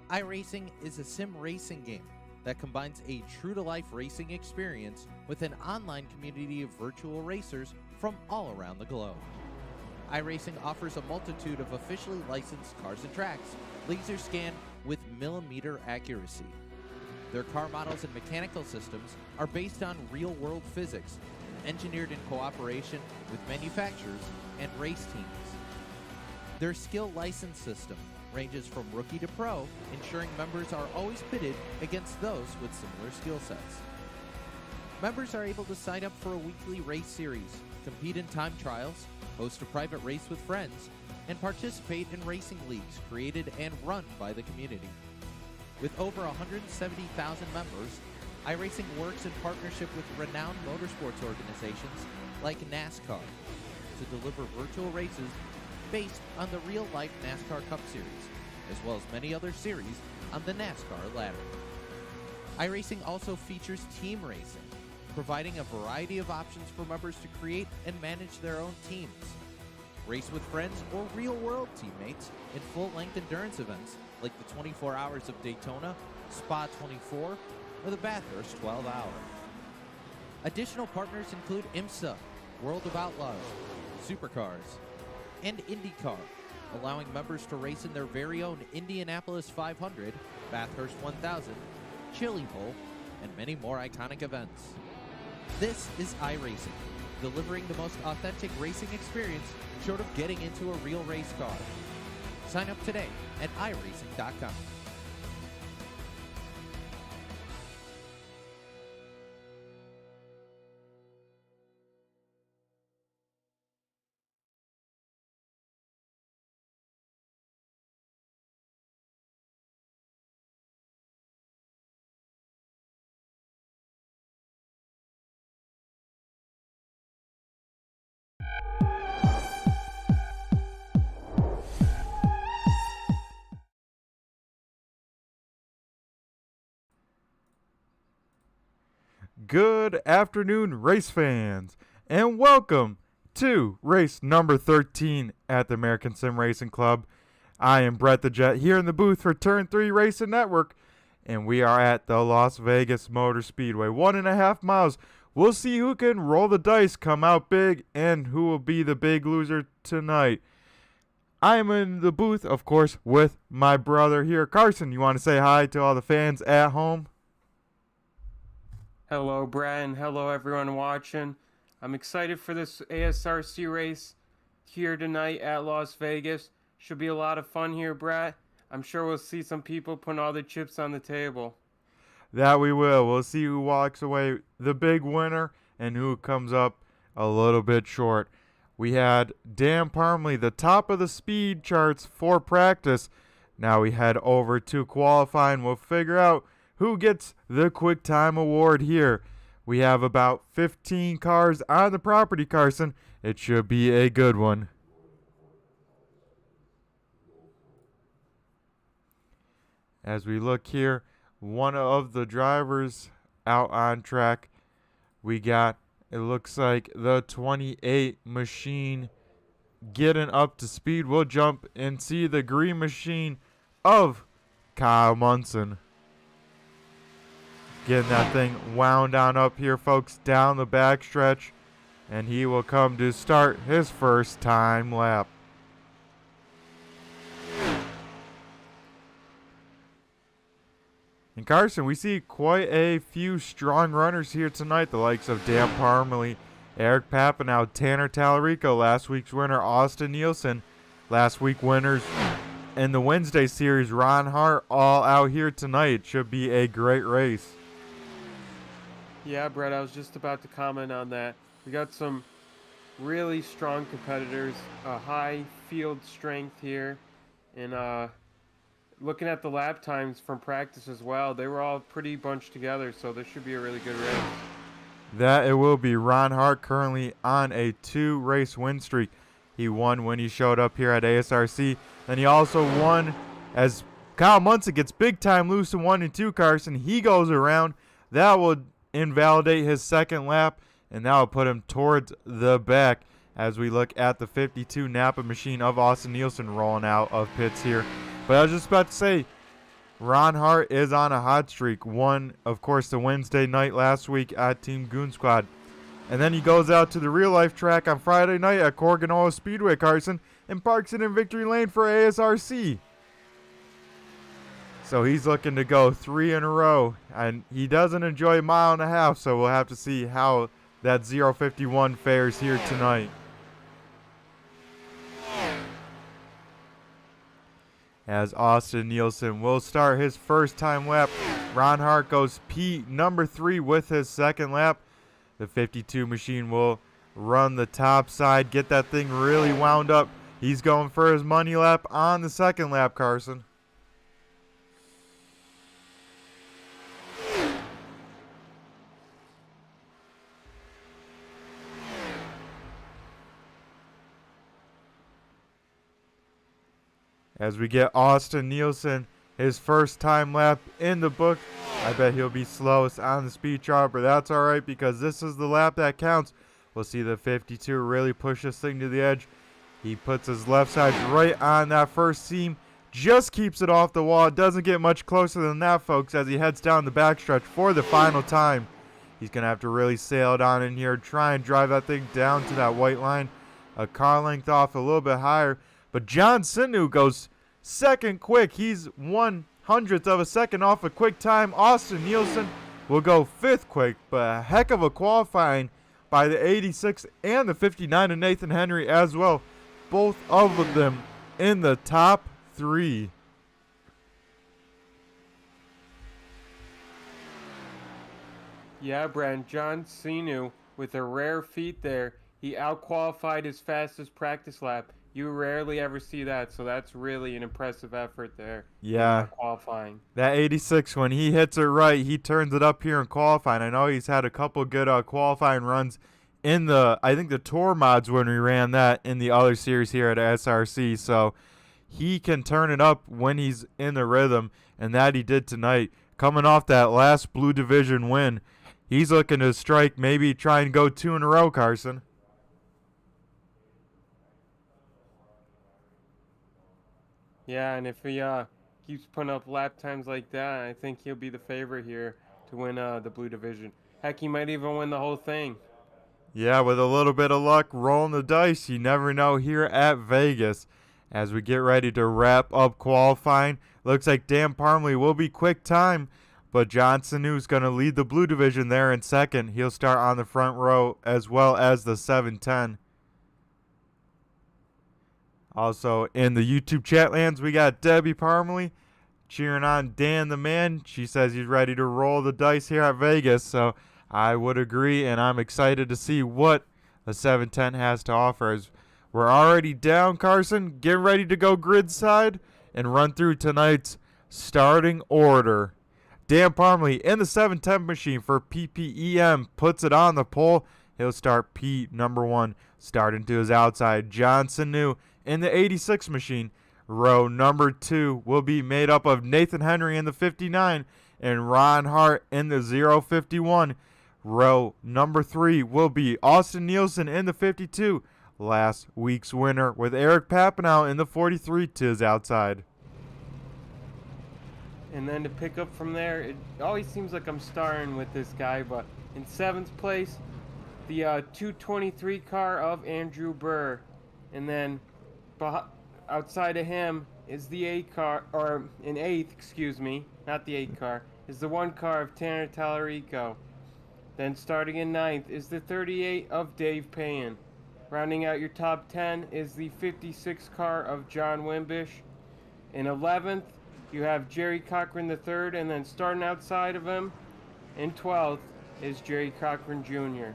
iRacing is a sim racing game that combines a true-to-life racing experience with an online community of virtual racers from all around the globe. iRacing offers a multitude of officially licensed cars and tracks, laser scanned with millimeter accuracy. Their car models and mechanical systems are based on real-world physics, engineered in cooperation with manufacturers and race teams. Their skill license system ranges from rookie to pro, ensuring members are always pitted against those with similar skill sets. Members are able to sign up for a weekly race series, compete in time trials, host a private race with friends, and participate in racing leagues created and run by the community. With over 170,000 members, iRacing works in partnership with renowned motorsports organizations like NASCAR to deliver virtual races based on the real-life NASCAR Cup Series, as well as many other series on the NASCAR ladder. iRacing also features team racing, providing a variety of options for members to create and manage their own teams. Race with friends or real-world teammates in full-length endurance events like the 24 Hours of Daytona, Spa 24, or the Bathurst 12 Hour. Additional partners include IMSA, World of Outlaws, Supercars, and IndyCar, allowing members to race in their very own Indianapolis 500, Bathurst 1000, Chili Bowl, and many more iconic events. This is iRacing, delivering the most authentic racing experience short of getting into a real race car. Sign up today at iRacing.com. Good afternoon, race fans, and welcome to race number 13 at the American Sim Racing Club. I am Brett the Jet here in the booth for Turn 3 Racing Network, and we are at the Las Vegas Motor Speedway. 1.5 miles. We'll see who can roll the dice, come out big, and who will be the big loser tonight. I am in the booth, of course, with my brother here. Carson, you want to say hi to all the fans at home? Hello, Brad, and hello, everyone watching. I'm excited for this ASRC race here tonight at Las Vegas. Should be a lot of fun here, Brad. I'm sure we'll see some people putting all the chips on the table. That we will. We'll see who walks away the big winner and who comes up a little bit short. We had Dan Parmley, the top of the speed charts for practice. Now we head over to qualifying. We'll figure out who gets the quick time award here. We have about 15 cars on the property, Carson. It should be a good one. As we look here, one of the drivers out on track. We got, it looks like, the 28 machine getting up to speed. We'll jump and see the green machine of Kyle Munson. Getting that thing wound on up here, folks, down the backstretch. And he will come to start his first time lap. And Carson, we see quite a few strong runners here tonight. The likes of Dan Parmley, Eric Papanow, Tanner Tallarico, last week's winner Austin Nielsen, last week winners in the Wednesday series Ron Hart, all out here tonight. It should be a great race. Yeah, Brett, I was just about to comment on that. We got some really strong competitors, a high field strength here, and looking at the lap times from practice as well, they were all pretty bunched together, so this should be a really good race. That it will be. Ron Hart currently on a 2-race win streak. He won when he showed up here at ASRC, and he also won as Kyle Munson gets big time loose in 1 and 2, Carson. He goes around. That will invalidate his second lap, and that will put him towards the back as we look at the 52 Napa machine of Austin Nielsen rolling out of pits here. But I was just about to say, Ron Hart is on a hot streak. Won, of course, the Wednesday night last week at Team Goon Squad. And then he goes out to the real-life track on Friday night at Corganola Speedway, Carson, and parks it in Victory Lane for ASRC. So he's looking to go 3 in a row. And he doesn't enjoy a mile and a half, so we'll have to see how that 051 fares here tonight. As Austin Nielsen will start his first time lap. Ron Hart goes number 3 with his second lap. The 52 machine will run the top side, get that thing really wound up. He's going for his money lap on the second lap, Carson. As we get Austin Nielsen, his first time lap in the book. I bet he'll be slowest on the speed chart, but that's all right because this is the lap that counts. We'll see the 52 really push this thing to the edge. He puts his left side right on that first seam, just keeps it off the wall. Doesn't get much closer than that, folks, as he heads down the backstretch for the final time. He's going to have to really sail it on in here, try and drive that thing down to that white line. A car length off, a little bit higher. But John Sinu goes second quick. He's 1/100th of a second off a quick time. Austin Nielsen will go 5th quick, but a heck of a qualifying by the 86 and the 59 of Nathan Henry as well. Both of them in the top 3. Yeah, Brad, John Sinu with a rare feat there. He outqualified his fastest practice lap. You rarely ever see that, so that's really an impressive effort there. Yeah. Qualifying. That 86, when he hits it right, he turns it up here in qualifying. I know he's had a couple good qualifying runs in I think the Tour mods when we ran that in the other series here at SRC. So he can turn it up when he's in the rhythm, and that he did tonight. Coming off that last Blue Division win, he's looking to strike, maybe try and go 2 in a row, Carson. Yeah, and if he keeps putting up lap times like that, I think he'll be the favorite here to win the Blue Division. Heck, he might even win the whole thing. Yeah, with a little bit of luck, rolling the dice, you never know here at Vegas. As we get ready to wrap up qualifying, looks like Dan Parmley will be quick time, but Johnson, who's going to lead the Blue Division there in second, he'll start on the front row as well as the 710. Also, in the YouTube chat lands, we got Debbie Parmley cheering on Dan the Man. She says he's ready to roll the dice here at Vegas, so I would agree, and I'm excited to see what the 710 has to offer. As we're already down, Carson, getting ready to go grid side and run through tonight's starting order. Dan Parmley in the 710 machine for PPEM puts it on the pole. He'll start P number 1, starting to his outside. Johnson New in the 86 machine. Row number 2 will be made up of Nathan Henry in the 59 and Ron Hart in the 051. Row number 3 will be Austin Nielsen in the 52. Last week's winner with Eric Papineau in the 43 to his outside. And then to pick up from there, it always seems like I'm starring with this guy, but in 7th place, the 223 car of Andrew Burr. And then outside of him is the 8 car, or in 8th, excuse me, not the 8 car, is the 1 car of Tanner Tallarico. Then starting in 9th is the 38 of Dave Payne. Rounding out your top 10 is the 56 car of John Wimbish. In 11th, you have Jerry Cochran III, and then starting outside of him in 12th is Jerry Cochran Jr.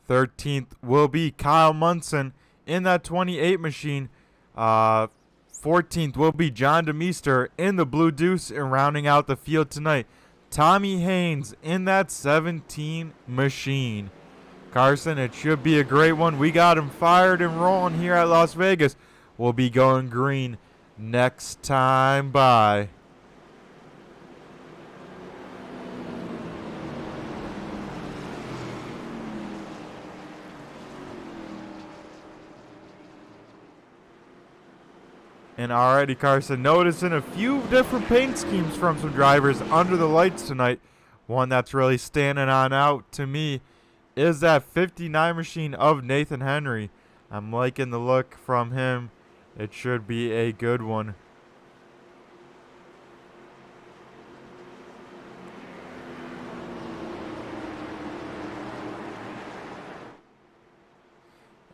13th will be Kyle Munson in that 28 machine. 14th will be John DeMeester in the Blue Deuce, and rounding out the field tonight, Tommy Haynes in that 17 machine. Carson, it should be a great one. We got him fired and rolling here at Las Vegas. We'll be going green next time by. And already Carson noticing a few different paint schemes from some drivers under the lights tonight. One that's really standing on out to me is that 59 machine of Nathan Henry. I'm liking the look from him. It should be a good one.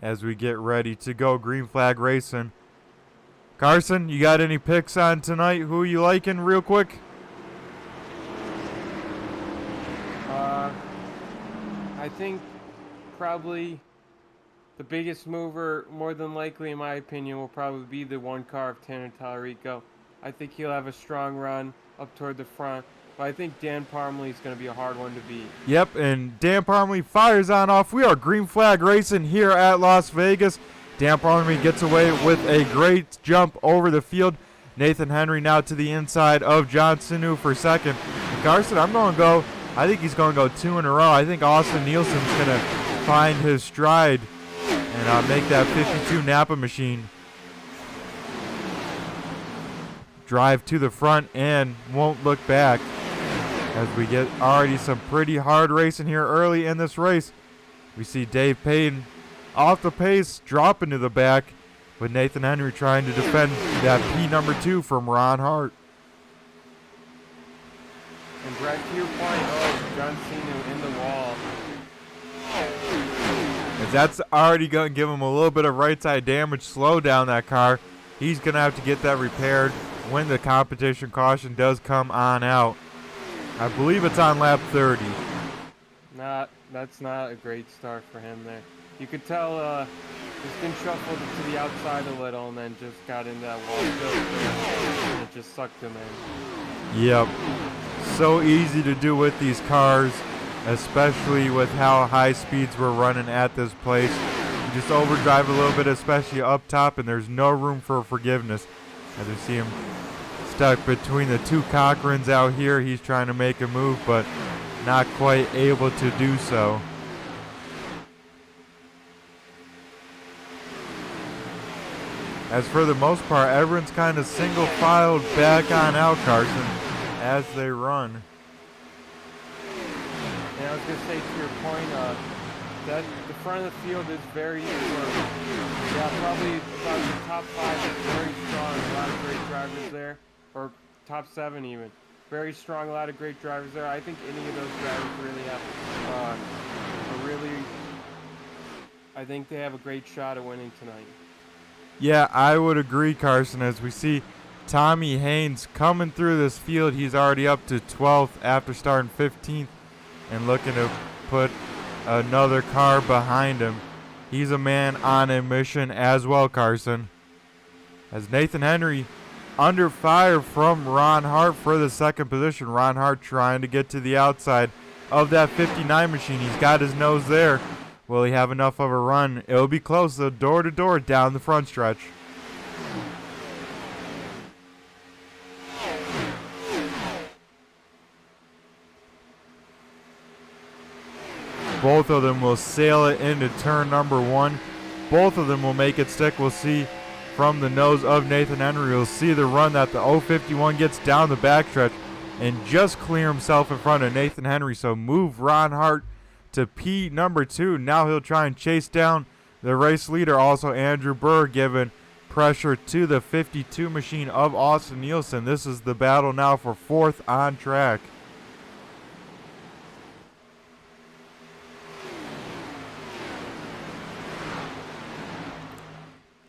As we get ready to go green flag racing. Carson, you got any picks on tonight? Who you liking real quick? I think probably the biggest mover, more than likely in my opinion, will probably be the one car of Tanner Tallarico. I think he'll have a strong run up toward the front. But I think Dan Parmley is going to be a hard one to beat. Yep, and Dan Parmley fires on off. We are green flag racing here at Las Vegas. Dan Parmley gets away with a great jump over the field. Nathan Henry now to the inside of John Sinu for second. And Carson, I'm going to go. I think he's going to go 2 in a row. I think Austin Nielsen's going to find his stride and make that 52 Napa machine drive to the front and won't look back. As we get already some pretty hard racing here early in this race. We see Dave Payton off the pace, dropping to the back, with Nathan Henry trying to defend that P2 from Ron Hart. And Brett, to your point, John Cena in the wall. As that's already going to give him a little bit of right side damage, slow down that car. He's going to have to get that repaired when the competition caution does come on out. I believe it's on lap 30. That's not a great start for him there. You could tell he's been shuffled to the outside a little and then just got into that wall and it just sucked him in. Yep. So easy to do with these cars, especially with how high speeds we're running at this place. You just overdrive a little bit, especially up top, and there's no room for forgiveness. As you see him stuck between the two Cochrans out here. He's trying to make a move, but not quite able to do so. As for the most part, everyone's kind of single-filed back on out, Carson, as they run. And I was going to say, to your point, that the front of the field is very probably about the top 5 is very strong. A lot of great drivers there. Or top 7 even. Very strong, a lot of great drivers there. I think any of those drivers really have I think they have a great shot at winning tonight. Yeah, I would agree, Carson, as we see Tommy Haynes coming through this field. He's already up to 12th after starting 15th and looking to put another car behind him. He's a man on a mission as well, Carson. As Nathan Henry under fire from Ron Hart for the second position. Ron Hart trying to get to the outside of that 59 machine. He's got his nose there. Will he have enough of a run? It'll be close, though, door to door down the front stretch. Both of them will sail it into turn number 1. Both of them will make it stick. We'll see from the nose of Nathan Henry. We'll see the run that the 051 gets down the backstretch and just clear himself in front of Nathan Henry. So move Ron Hart to P number 2. Now he'll try and chase down the race leader. Also Andrew Burr giving pressure to the 52 machine of Austin Nielsen. This is the battle now for 4th on track.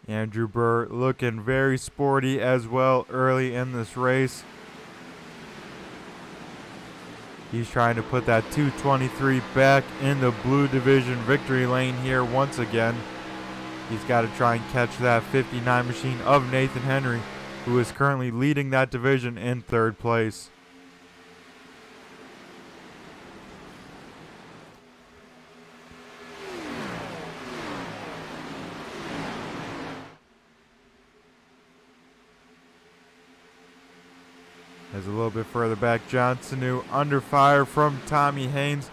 Andrew Burr looking very sporty as well early in this race. He's trying to put that 223 back in the blue division victory lane here once again. He's got to try and catch that 59 machine of Nathan Henry, who is currently leading that division in 3rd place. As a little bit further back, John Sanu under fire from Tommy Haynes,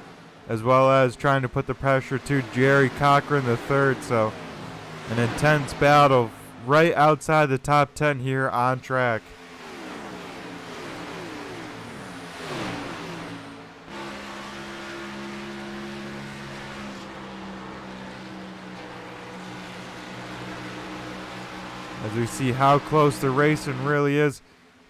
as well as trying to put the pressure to Jerry Cochran III. So an intense battle right outside the top 10 here on track. As we see how close the racing really is,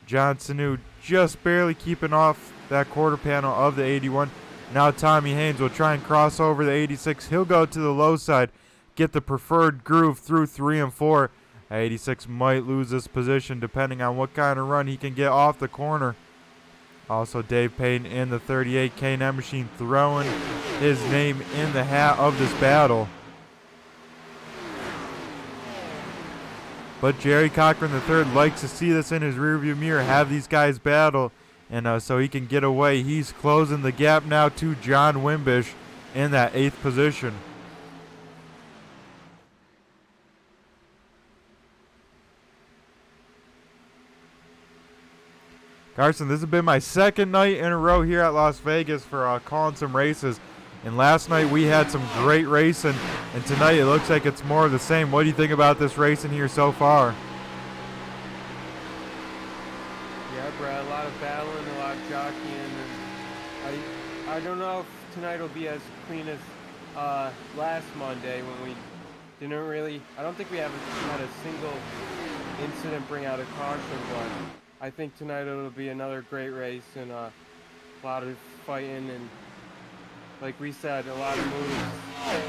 John Sanu just barely keeping off that quarter panel of the 81. Now Tommy Haynes will try and cross over the 86. He'll go to the low side, get the preferred groove through 3 and 4. 86 might lose this position depending on what kind of run he can get off the corner. Also Dave Payton in the 38 K&N machine throwing his name in the hat of this battle. But Jerry Cochran III likes to see this in his rearview mirror, have these guys battle, and so he can get away. He's closing the gap now to John Wimbish in that 8th position. Carson, this has been my 2nd night in a row here at Las Vegas for calling some races. And last night we had some great racing, and tonight it looks like it's more of the same. What do you think about this racing here so far? Yeah, Brad, a lot of battling, a lot of jockeying. And I don't know if tonight will be as clean as last Monday when we didn't really. I don't think we had a single incident bring out a caution, but I think tonight it'll be another great race and a lot of fighting and, like we said, a lot of moves,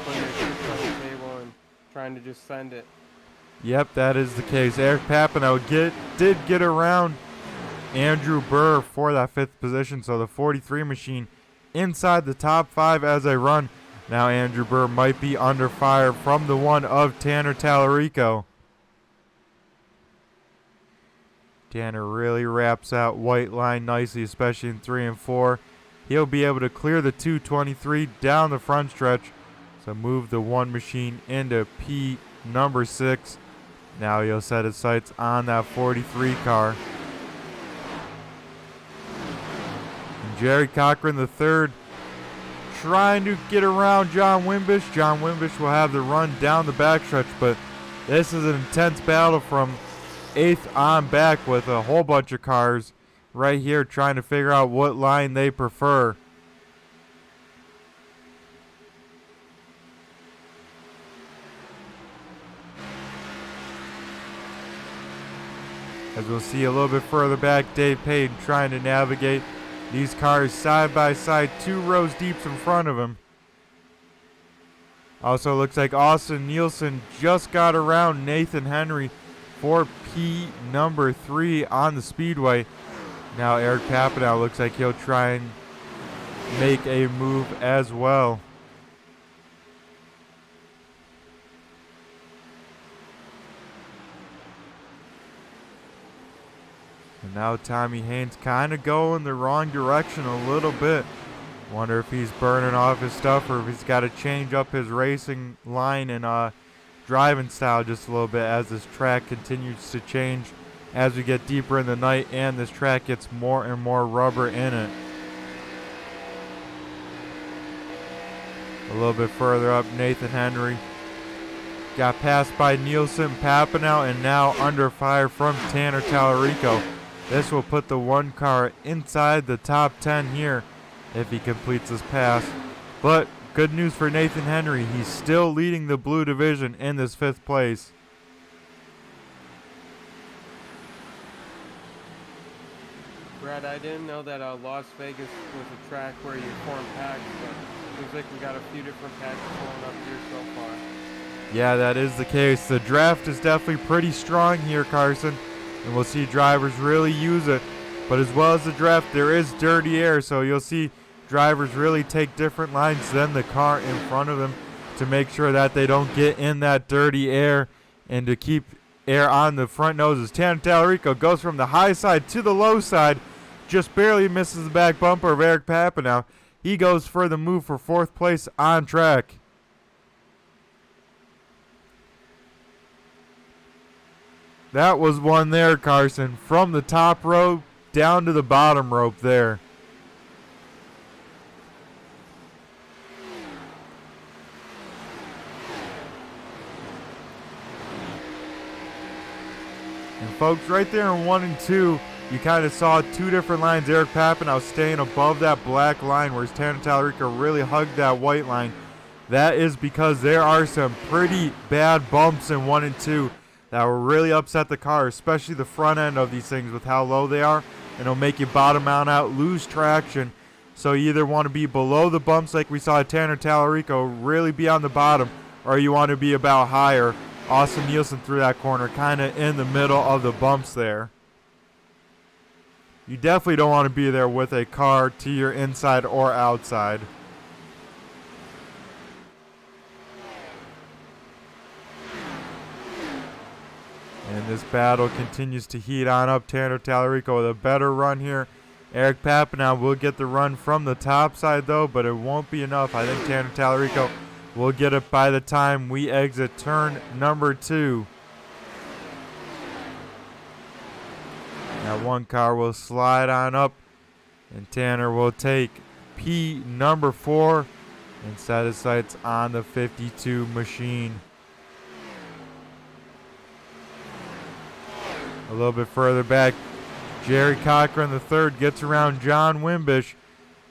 putting their chips on the table and trying to just send it. Yep, that is the case. Eric Papineau did get around Andrew Burr for that 5th position, so the 43 machine inside the top 5 as they run. Now Andrew Burr might be under fire from the one of Tanner Tallarico. Tanner really wraps out white line nicely, especially in 3 and 4. He'll be able to clear the 223 down the front stretch. So move the 1 machine into P number 6. Now he'll set his sights on that 43 car. And Jerry Cochran III trying to get around John Wimbish. John Wimbish will have the run down the backstretch, but this is an intense battle from 8th on back with a whole bunch of cars right here trying to figure out what line they prefer. As we'll see a little bit further back, Dave Payton trying to navigate these cars side by side, 2 rows deep in front of him. Also looks like Austin Nielsen just got around Nathan Henry for P number 3 on the Speedway. Now Eric Papineau looks like he'll try and make a move as well. And now Tommy Haynes kind of going the wrong direction a little bit. Wonder if he's burning off his stuff or if he's got to change up his racing line and driving style just a little bit as this track continues to change as we get deeper in the night and this track gets more and more rubber in it. A little bit further up, Nathan Henry got passed by Nielsen, Papineau, and now under fire from Tanner Tallarico. This will put the 1 car inside the top 10 here if he completes this pass. But good news for Nathan Henry, he's still leading the blue division in this 5th place. Brad, I didn't know that Las Vegas was a track where you form packs, but looks like we got a few different packs going up here so far. Yeah, that is the case. The draft is definitely pretty strong here, Carson, and we'll see drivers really use it. But as well as the draft, there is dirty air, so you'll see drivers really take different lines than the car in front of them to make sure that they don't get in that dirty air and to keep air on the front noses. Tanner Tallarico goes from the high side to the low side, just barely misses the back bumper of Eric Papineau. He goes for the move for 4th place on track. That was one there, Carson, from the top rope down to the bottom rope there. folks, right there in 1 and 2, you kind of saw two different lines. Eric Papinow staying above that black line, whereas Tanner Tallarico really hugged that white line. That is because there are some pretty bad bumps in 1 and 2 that will really upset the car, especially the front end of these things with how low they are, and it'll make you bottom out, lose traction. So you either want to be below the bumps like we saw Tanner Tallarico, really be on the bottom, or you want to be about higher. Austin Nielsen through that corner, kind of in the middle of the bumps there. You definitely don't want to be there with a car to your inside or outside. And this battle continues to heat on up. Tanner Tallarico with a better run here. Eric Papinow will get the run from the top side though, but it won't be enough. I think Tanner Tallarico will get it by the time we exit turn number 2. That one car will slide on up, and Tanner will take P number 4 and set his sights on the 52 machine. A little bit further back, Jerry Cochran III gets around John Wimbish,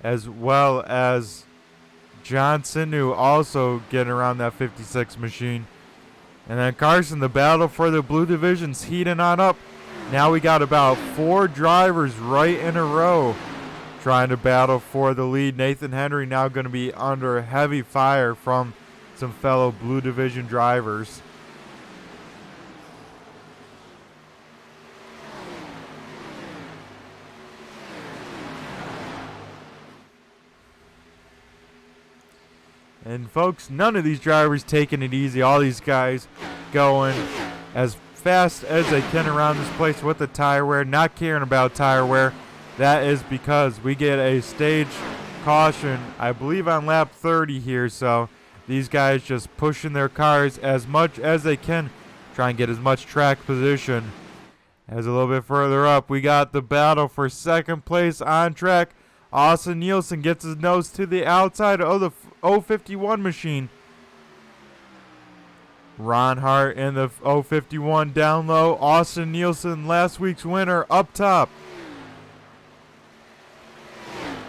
as well as John Sinu also getting around that 56 machine. And then Carson, the battle for the blue division's heating on up. Now we got about 4 drivers right in a row trying to battle for the lead. Nathan Henry now going to be under heavy fire from some fellow blue division drivers. And folks, none of these drivers taking it easy. All these guys going as fast as they can around this place with the tire wear, not caring about tire wear. That is because we get a stage caution, I believe on lap 30 here. So these guys just pushing their cars as much as they can, try and get as much track position. As a little bit further up, we got the battle for second place on track. Austin Nielsen gets his nose to the outside of the 051 machine. Ron Hart in the 051 down low. Austin Nielsen, last week's winner, up top.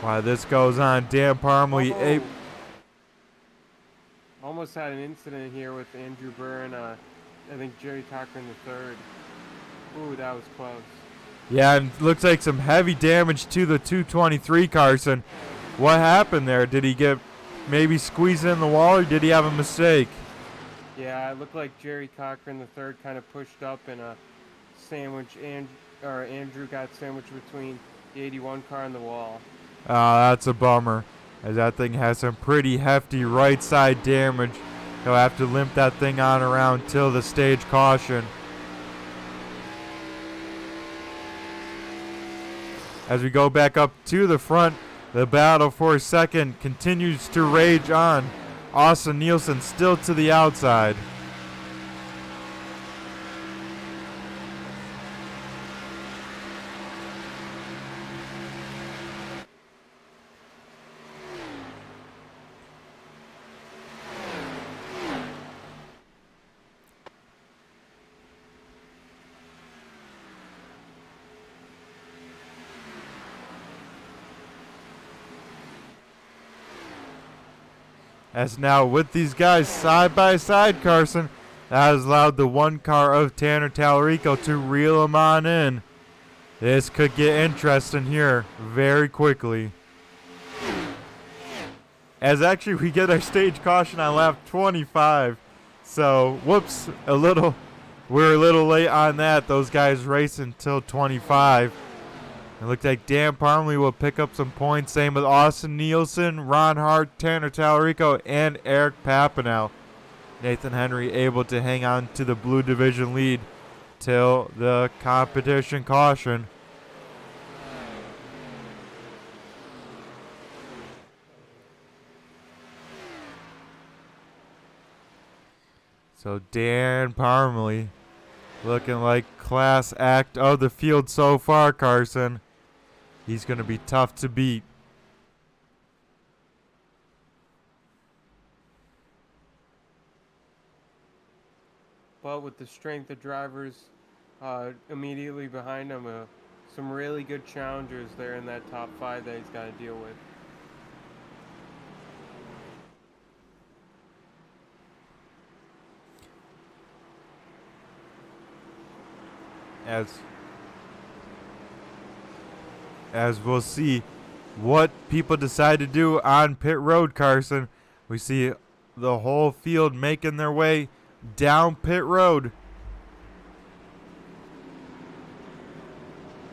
While this goes on, Dan Parmley. Almost had an incident here with Andrew Byrne. I think Jerry Cochran III. Ooh, that was close. Yeah, and looks like some heavy damage to the 223, Carson. What happened there? Did he get maybe squeezed in the wall, or did he have a mistake? Yeah, it looked like Jerry Cochran III kind of pushed up in a sandwich, Andrew got sandwiched between the 81 car and the wall. That's a bummer, as that thing has some pretty hefty right side damage. He'll have to limp that thing on around till the stage caution. As we go back up to the front, the battle for second continues to rage on. Austin Nielsen still to the outside. As now with these guys side by side, Carson, that has allowed the one car of Tanner Tallarico to reel him on in. This could get interesting here very quickly. As actually we get our stage caution on lap 25. So, whoops, we're a little late on that. Those guys race until 25. It looks like Dan Parmley will pick up some points. Same with Austin Nielsen, Ron Hart, Tanner Tallarico, and Eric Papinow. Nathan Henry able to hang on to the blue division lead till the competition caution. So Dan Parmley looking like class act of the field so far, Carson. He's going to be tough to beat. But with the strength of drivers immediately behind him. Some really good challengers there in that top 5 that he's got to deal with. As we'll see what people decide to do on pit road, Carson. We see the whole field making their way down pit road.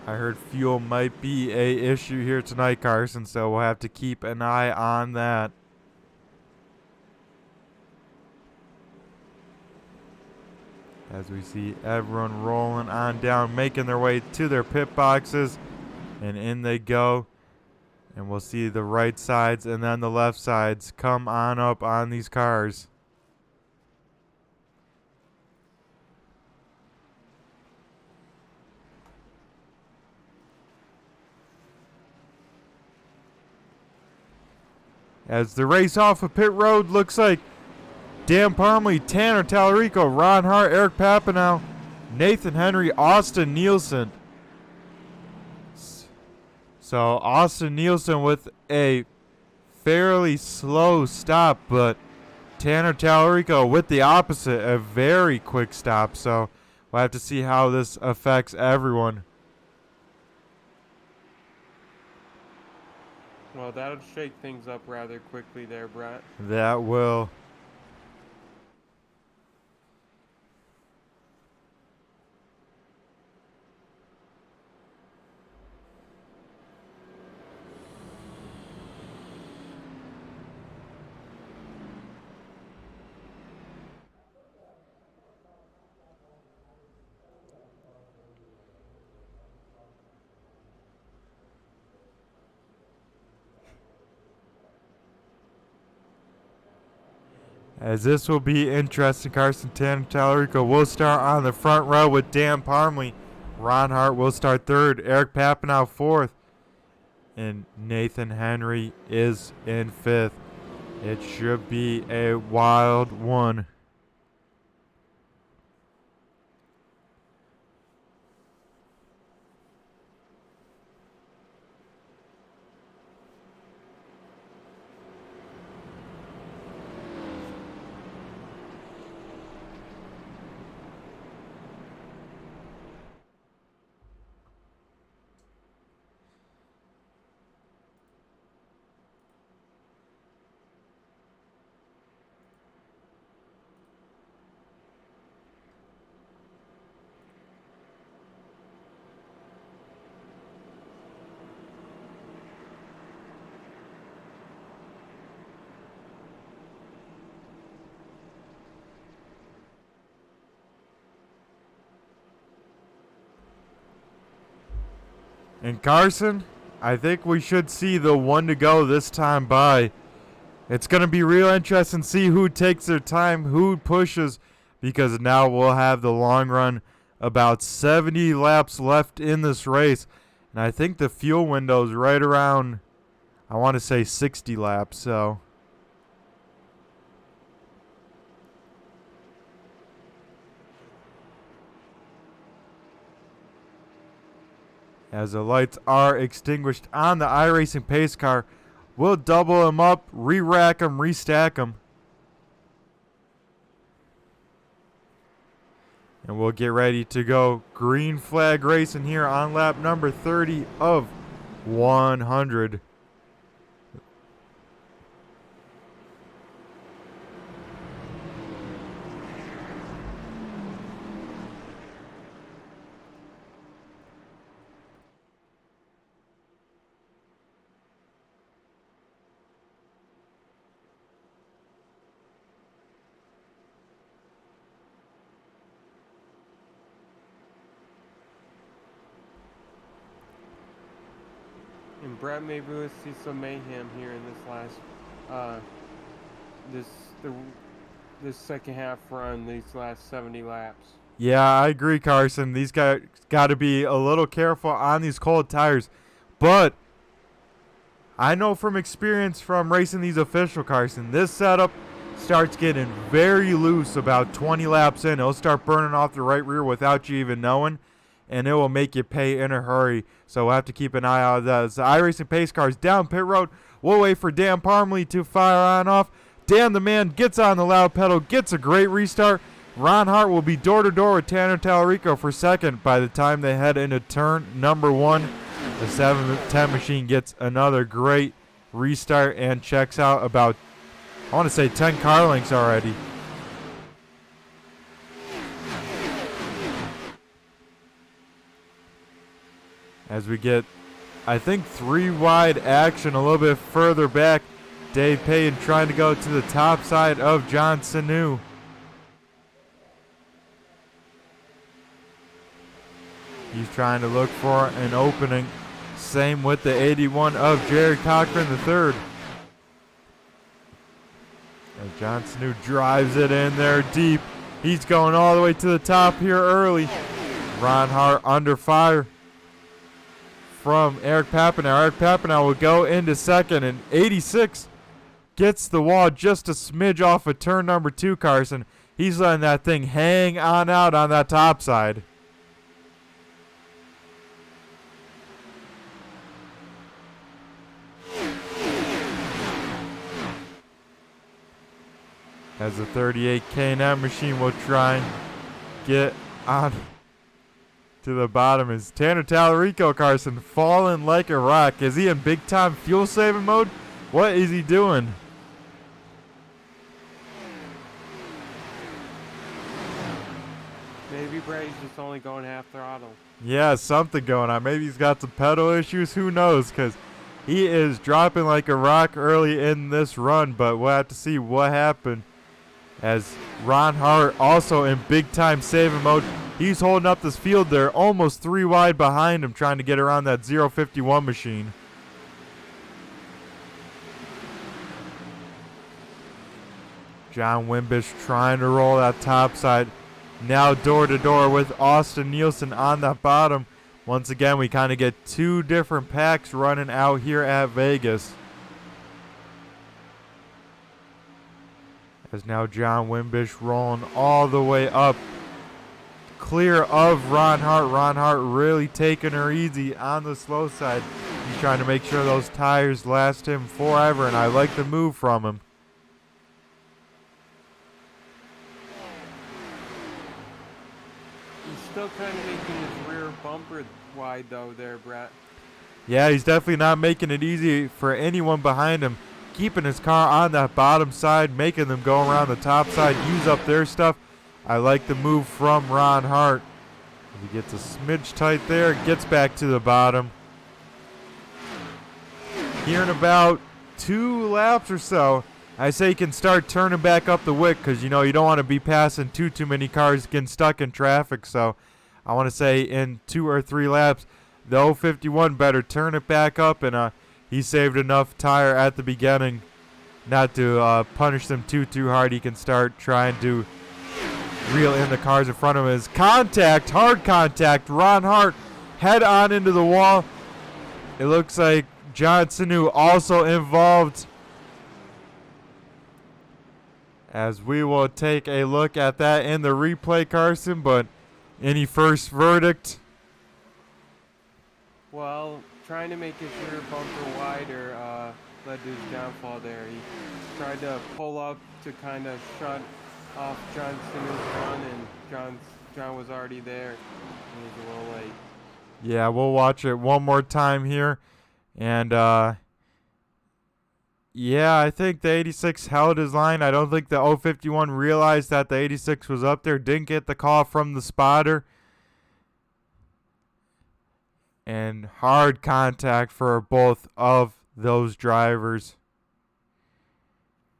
I heard fuel might be a issue here tonight, Carson, so we'll have to keep an eye on that. As we see everyone rolling on down, making their way to their pit boxes, and in they go. And we'll see the right sides and then the left sides come on up on these cars. As the race off of pit road looks like Dan Parmley, Tanner Tallarico, Ron Hart, Eric Papanow, Nathan Henry, Austin Nielsen. So Austin Nielsen with a fairly slow stop, but Tanner Tallarico with the opposite, a very quick stop. So we'll have to see how this affects everyone. Well, that'll shake things up rather quickly there, Brett. That will. As this will be interesting, Carson. Tanner Tallarico will start on the front row with Dan Parmley. Ron Hart will start third. Eric Papanow fourth. And Nathan Henry is in fifth. It should be a wild one. And Carson, I think we should see the one to go this time by. It's going to be real interesting to see who takes their time, who pushes, because now we'll have the long run, about 70 laps left in this race. And I think the fuel window is right around, I want to say 60 laps, so... As the lights are extinguished on the iRacing pace car, we'll double them up, re-rack them, restack them. And we'll get ready to go green flag racing here on lap number 30 of 100. And Brett, maybe we'll see some mayhem here in this last, this second half run, these last 70 laps. Yeah, I agree, Carson. These guys got to be a little careful on these cold tires. But I know from experience from racing these official, Carson, this setup starts getting very loose about 20 laps in. It'll start burning off the right rear without you even knowing, and it will make you pay in a hurry. So we'll have to keep an eye out of that. As the iRacing pace cars down pit road, we'll wait for Dan Parmley to fire on off. Dan the man gets on the loud pedal, gets a great restart. Ron Hart will be door-to-door with Tanner Tallarico for second by the time they head into turn number 1. The 710 machine gets another great restart and checks out about, I want to say, 10 car lengths already. As we get, I think, 3 wide action a little bit further back. Dave Payton trying to go to the top side of John Sanu. He's trying to look for an opening. Same with the 81 of Jerry Cochran III. As John Sanu drives it in there deep. He's going all the way to the top here early. Ron Hart under fire from Eric Papanow. Eric Papanow will go into second, and 86 gets the wall just a smidge off of turn number 2, Carson. He's letting that thing hang on out on that top side. As the 38 K&M machine will try and get on to the bottom. Is Tanner Tallarico, Carson, falling like a rock? Is he in big time fuel saving mode? What is he doing? Maybe Brady's just only going half throttle. Yeah, something going on. Maybe he's got some pedal issues. Who knows? Because he is dropping like a rock early in this run. But we'll have to see what happened. As Ron Hart also in big time saving mode. He's holding up this field there, almost 3 wide behind him, trying to get around that 051 machine. John Wimbish trying to roll that top side. Now door to door with Austin Nielsen on the bottom. Once again, we kind of get 2 different packs running out here at Vegas. As now John Wimbish rolling all the way up, clear of Ron Hart. Ron Hart really taking her easy on the slow side. He's trying to make sure those tires last him forever, and I like the move from him. He's still kind of making his rear bumper wide though there, Brett. Yeah, he's definitely not making it easy for anyone behind him. Keeping his car on that bottom side, making them go around the top side, use up their stuff. I like the move from Ron Hart. He gets a smidge tight there, gets back to the bottom. Here in about 2 laps or so, I say you can start turning back up the wick because, you know, you don't want to be passing too many cars getting stuck in traffic. So I want to say in 2 or 3 laps, the 051 better turn it back up, and he saved enough tire at the beginning not to punish them too hard. He can start trying to reel in the cars in front of him. As contact, hard contact, Ron Hart head on into the wall. It looks like John Sanu also involved. As we will take a look at that in the replay, Carson, but any first verdict? Well, trying to make his rear bumper wider led to his downfall there. He tried to pull up to kind of shut off John Simmons' run, and John was already there. He was a little late. Yeah, we'll watch it one more time here. And, yeah, I think the 86 held his line. I don't think the 051 realized that the 86 was up there. Didn't get the call from the spotter. And hard contact for both of those drivers.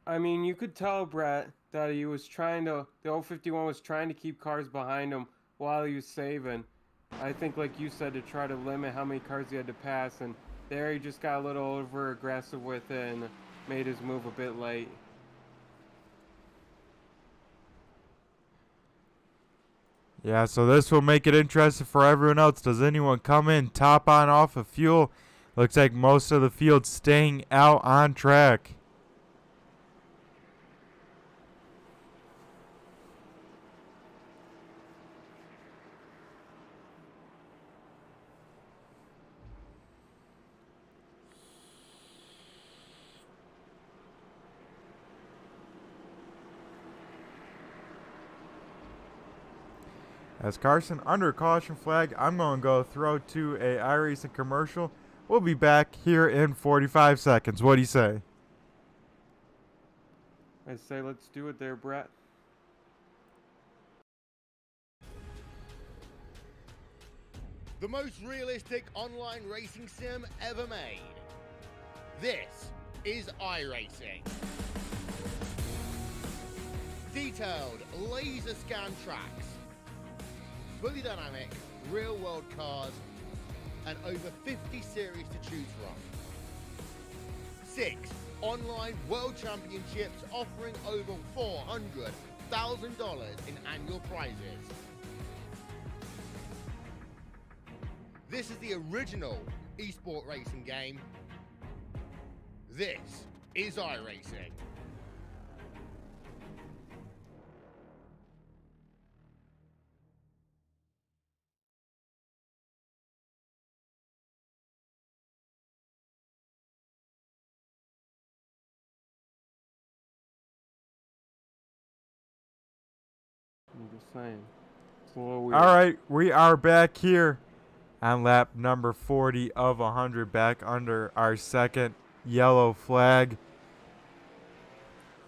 I mean, you could tell, Brett, that he was trying to, the 051 was trying to keep cars behind him while he was saving. I think, like you said, to try to limit how many cars he had to pass, and there he just got a little over aggressive with it and made his move a bit late. Yeah, so this will make it interesting for everyone else. Does anyone come in top on off of fuel? Looks like most of the field staying out on track. As Carson under caution flag, I'm going to go throw to a iRacing commercial. We'll be back here in 45 seconds. What do you say? I say let's do it there, Brett. The most realistic online racing sim ever made. This is iRacing. Detailed laser scan tracks, fully dynamic real world cars, and over 50 series to choose from. 6 online world championships offering over $400,000 in annual prizes. This is the original esport racing game. This is iRacing. I'm just saying. It's a little weird. All right, we are back here on lap number 40 of 100, back under our second yellow flag.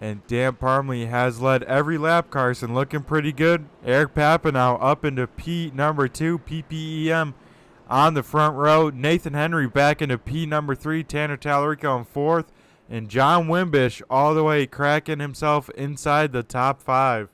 And Dan Parmley has led every lap, Carson, looking pretty good. Eric Papanow up into P number 2, PPEM on the front row. Nathan Henry back into P number 3, Tanner Tallarico in 4th. And John Wimbish all the way cracking himself inside the top 5.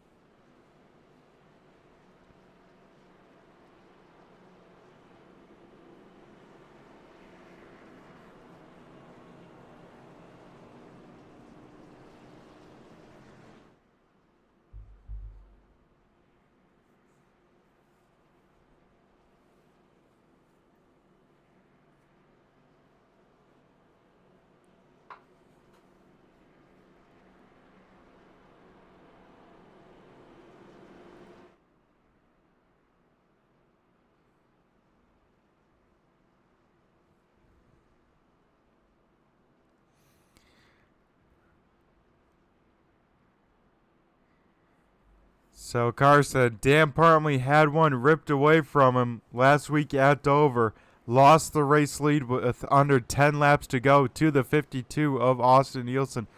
So Carson, Dan Parmley had one ripped away from him last week at Dover. Lost the race lead with under 10 laps to go to the 52 of Austin Nielsen.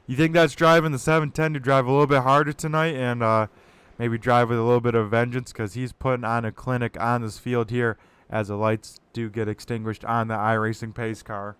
You think that's driving the 710 to drive a little bit harder tonight and maybe drive with a little bit of vengeance, because he's putting on a clinic on this field here as the lights do get extinguished on the iRacing pace car.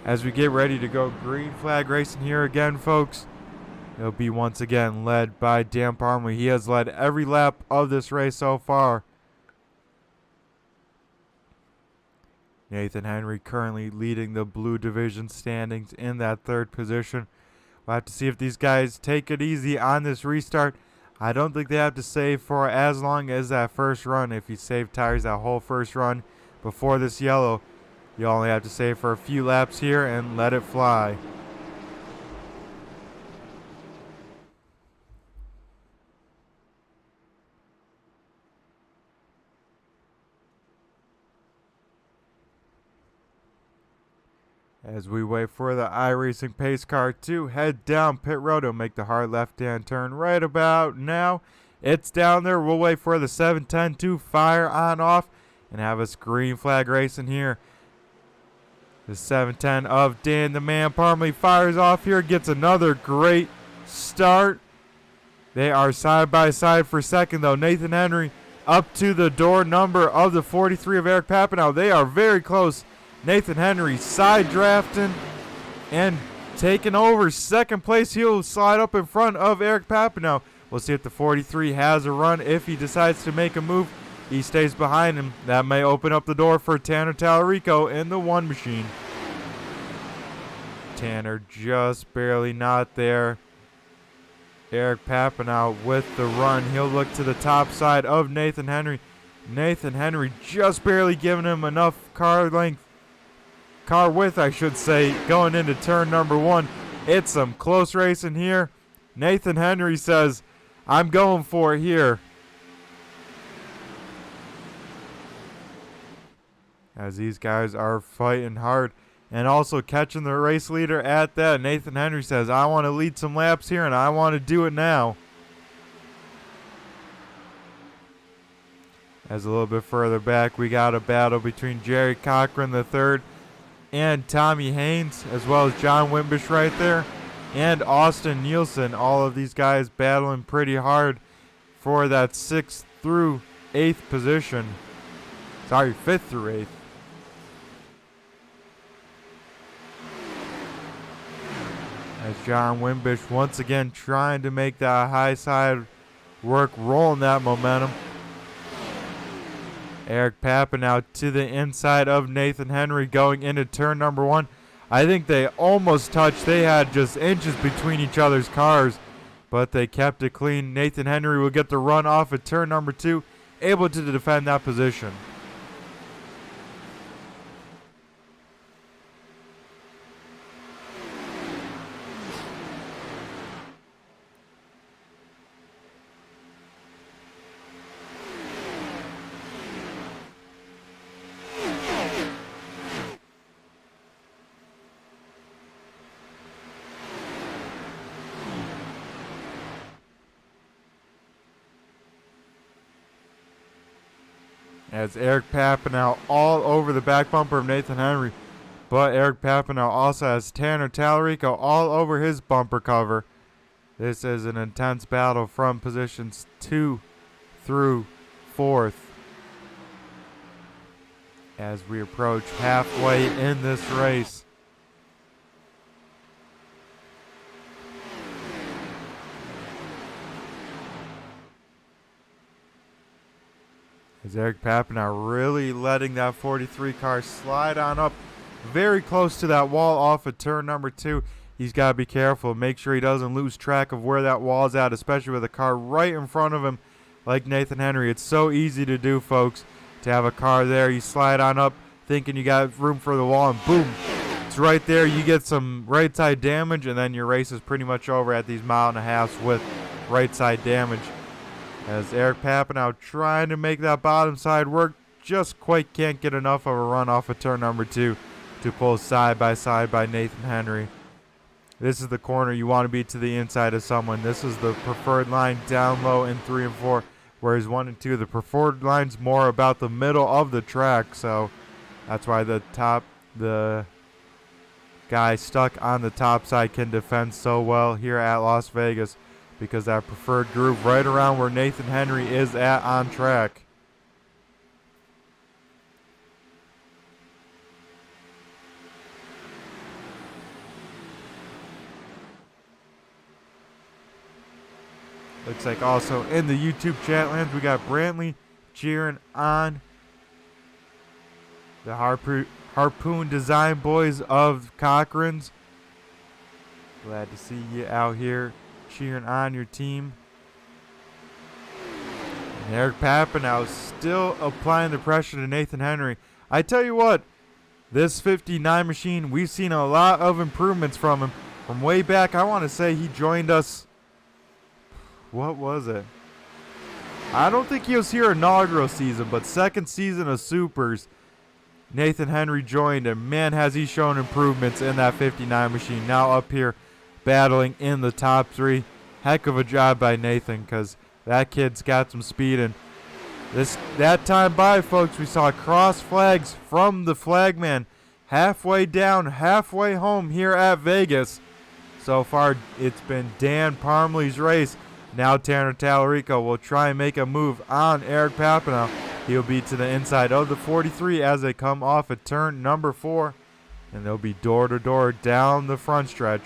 As we get ready to go green flag racing here again, folks, it'll be once again led by Dan Parmley. He has led every lap of this race so far. Nathan Henry currently leading the blue division standings in that 3rd position. We'll have to see if these guys take it easy on this restart. I don't think they have to save for as long as that first run. If you save tires that whole first run before this yellow, you only have to save for a few laps here and let it fly. As we wait for the iRacing pace car to head down pit road, it'll make the hard left-hand turn right about now. It's down there. We'll wait for the 710 to fire on off and have us green flag racing here. The 710 of Dan the Man Parmley fires off here, gets another great start. They are side by side for second, though. Nathan Henry up to the door number of the 43 of Eric Papanow. They are very close. Nathan Henry side drafting and taking over second place. He'll slide up in front of Eric Papanow. We'll see if the 43 has a run. If he decides to make a move, he stays behind him. That may open up the door for Tanner Tallarico in the 1 machine. Tanner just barely not there. Eric Papanow with the run. He'll look to the top side of Nathan Henry. Nathan Henry just barely giving him enough car width, I should say, going into turn number 1. It's some close racing here. Nathan Henry says, I'm going for it here. As these guys are fighting hard and also catching the race leader at that. Nathan Henry says, I want to lead some laps here and I want to do it now. As a little bit further back, we got a battle between Jerry Cochran III and Tommy Haynes, as well as John Wimbish right there, and Austin Nielsen. All of these guys battling pretty hard for that 6th through 8th position. Sorry, 5th through 8th. As John Wimbish once again trying to make that high side work, rolling that momentum. Eric Pappin to the inside of Nathan Henry going into turn number 1. I think they almost touched. They had just inches between each other's cars, but they kept it clean. Nathan Henry will get the run off at turn number 2, able to defend that position. As Eric Papineau all over the back bumper of Nathan Henry. But Eric Papineau also has Tanner Tallarico all over his bumper cover. This is an intense battle from positions 2 through 4th. As we approach halfway in this race. As Eric Papineau really letting that 43 car slide on up very close to that wall off of turn number 2. He's got to be careful. Make sure he doesn't lose track of where that wall's at, especially with a car right in front of him like Nathan Henry. It's so easy to do, folks, to have a car there. You slide on up thinking you got room for the wall, and boom, it's right there. You get some right side damage, and then your race is pretty much over at these 1.5 miles with right side damage. As Eric Papineau trying to make that bottom side work, just quite can't get enough of a run off of turn number 2 to pull side by Nathan Henry. This is the corner you want to be to the inside of someone. This is the preferred line down low in 3 and 4, whereas 1 and 2, the preferred line's more about the middle of the track, so that's why the guy stuck on the top side can defend so well here at Las Vegas, because that preferred groove right around where Nathan Henry is at on track. Looks like also in the YouTube chat lands we got Brantley cheering on the Harpoon Design Boys of Cochran's. Glad to see you out here cheering on your team. And Eric Papineau still applying the pressure to Nathan Henry. I tell you what, this 59 machine, we've seen a lot of improvements from him. From way back, I want to say he joined us, what was it? I don't think he was here inaugural season, but second season of Supers, Nathan Henry joined, and man, has he shown improvements in that 59 machine. Now up here battling in the top 3. Heck of a job by Nathan, because that kid's got some speed. And that time by, folks, we saw cross flags from the flagman halfway down, halfway home here at Vegas. So far, it's been Dan Parmley's race. Now Tanner Tallarico will try and make a move on Eric Papineau. He'll be to the inside of the 43 as they come off at turn number 4. And they'll be door to door down the front stretch.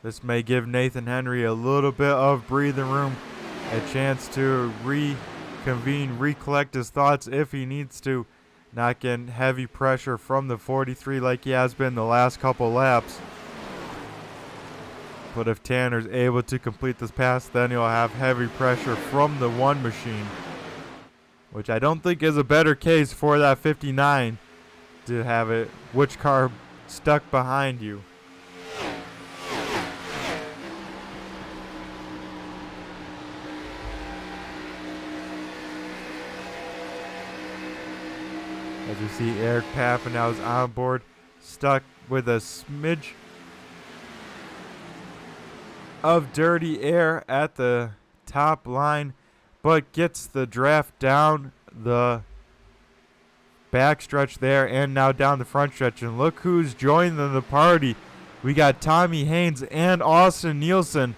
This may give Nathan Henry a little bit of breathing room, a chance to reconvene, recollect his thoughts if he needs to. Not getting heavy pressure from the 43 like he has been the last couple laps. But if Tanner's able to complete this pass, then he'll have heavy pressure from the 1 machine, which I don't think is a better case for that 59 to have it, which car stuck behind you. As we see Eric Pappenau's on board, stuck with a smidge of dirty air at the top line, but gets the draft down the backstretch there and now down the front stretch. And look who's joined the party. We got Tommy Haynes and Austin Nielsen,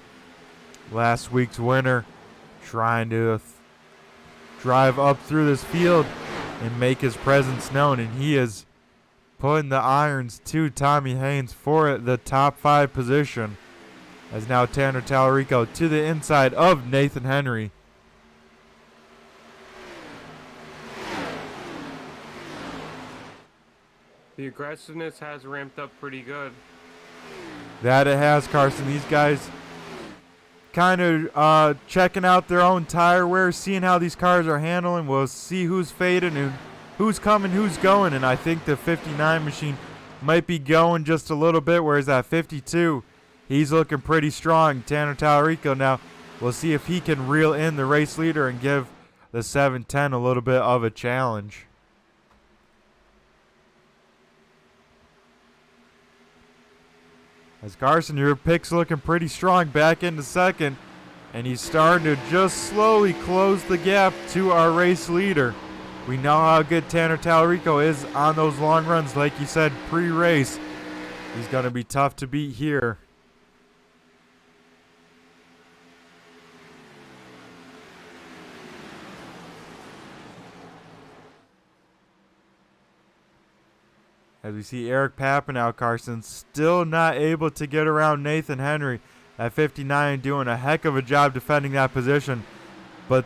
last week's winner, trying to drive up through this field and make his presence known. And he is putting the irons to Tommy Haynes for the top 5 position. As now Tanner Tallarico to the inside of Nathan Henry. The aggressiveness has ramped up pretty good. That it has, Carson. These guys kind of checking out their own tire wear, seeing how these cars are handling. We'll see who's fading and who's coming, who's going. And I think the 59 machine might be going just a little bit, whereas that 52, he's looking pretty strong. Tanner Tallarico now, we'll see if he can reel in the race leader and give the 710 a little bit of a challenge. As Carson, your pick's looking pretty strong back into second, and he's starting to just slowly close the gap to our race leader. We know how good Tanner Tallarico is on those long runs, like you said, pre-race. He's going to be tough to beat here. As we see Eric Pappenau, Carson, still not able to get around Nathan Henry at 59, doing a heck of a job defending that position. But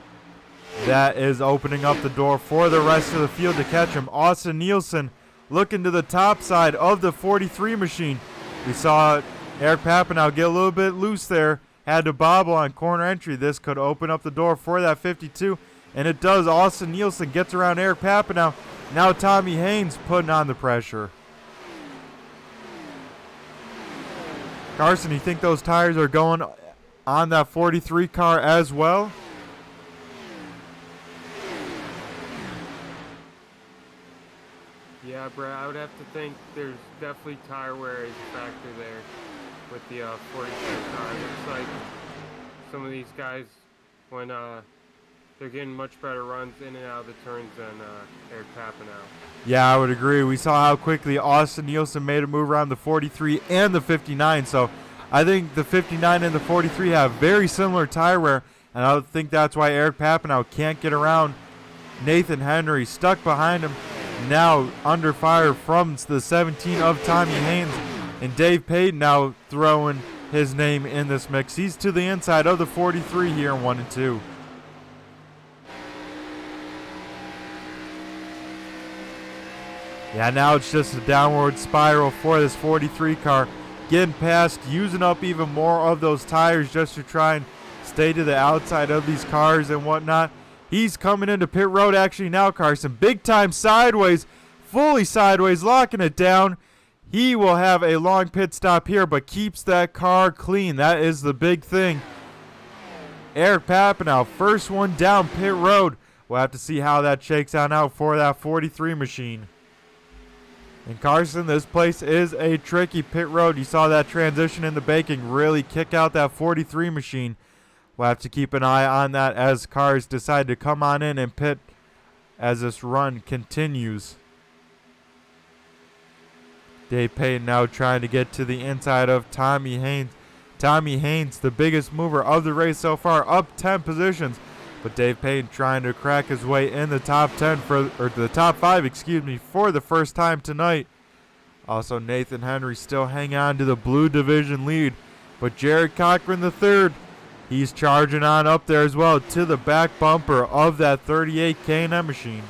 that is opening up the door for the rest of the field to catch him. Austin Nielsen looking to the top side of the 43 machine. We saw Eric Pappenau get a little bit loose there, had to bobble on corner entry. This could open up the door for that 52, and it does. Austin Nielsen gets around Eric Pappenau. Now Tommy Haynes putting on the pressure. Carson, you think those tires are going on that 43 car as well? Yeah, Brett, I would have to think there's definitely tire wear is a factor there with the 43 car. It looks like some of these guys, when they're getting much better runs in and out of the turns than Eric Pappenau. Yeah, I would agree. We saw how quickly Austin Nielsen made a move around the 43 and the 59. So I think the 59 and the 43 have very similar tire wear, and I think that's why Eric Pappenau can't get around Nathan Henry. Stuck behind him, now under fire from the 17 of Tommy Haynes, and Dave Payton now throwing his name in this mix. He's to the inside of the 43 here in 1 and 2. Yeah, now it's just a downward spiral for this 43 car. Getting past, using up even more of those tires just to try and stay to the outside of these cars and whatnot. He's coming into pit road actually now, Carson. Big time sideways, fully sideways, locking it down. He will have a long pit stop here, but keeps that car clean. That is the big thing. Eric Pappenau, first one down pit road. We'll have to see how that shakes on out for that 43 machine. And Carson, this place is a tricky pit road. You saw that transition in the baking really kick out that 43 machine. We'll have to keep an eye on that as cars decide to come on in and pit as this run continues. Dave Payton now trying to get to the inside of Tommy Haynes. Tommy Haynes, the biggest mover of the race so far, up 10 positions. But Dave Payton trying to crack his way in the top 10 or the top 5, excuse me, for the first time tonight. Also, Nathan Henry still hanging on to the blue division lead. But Jared Cochran III, he's charging on up there as well to the back bumper of that 38 K&M machine.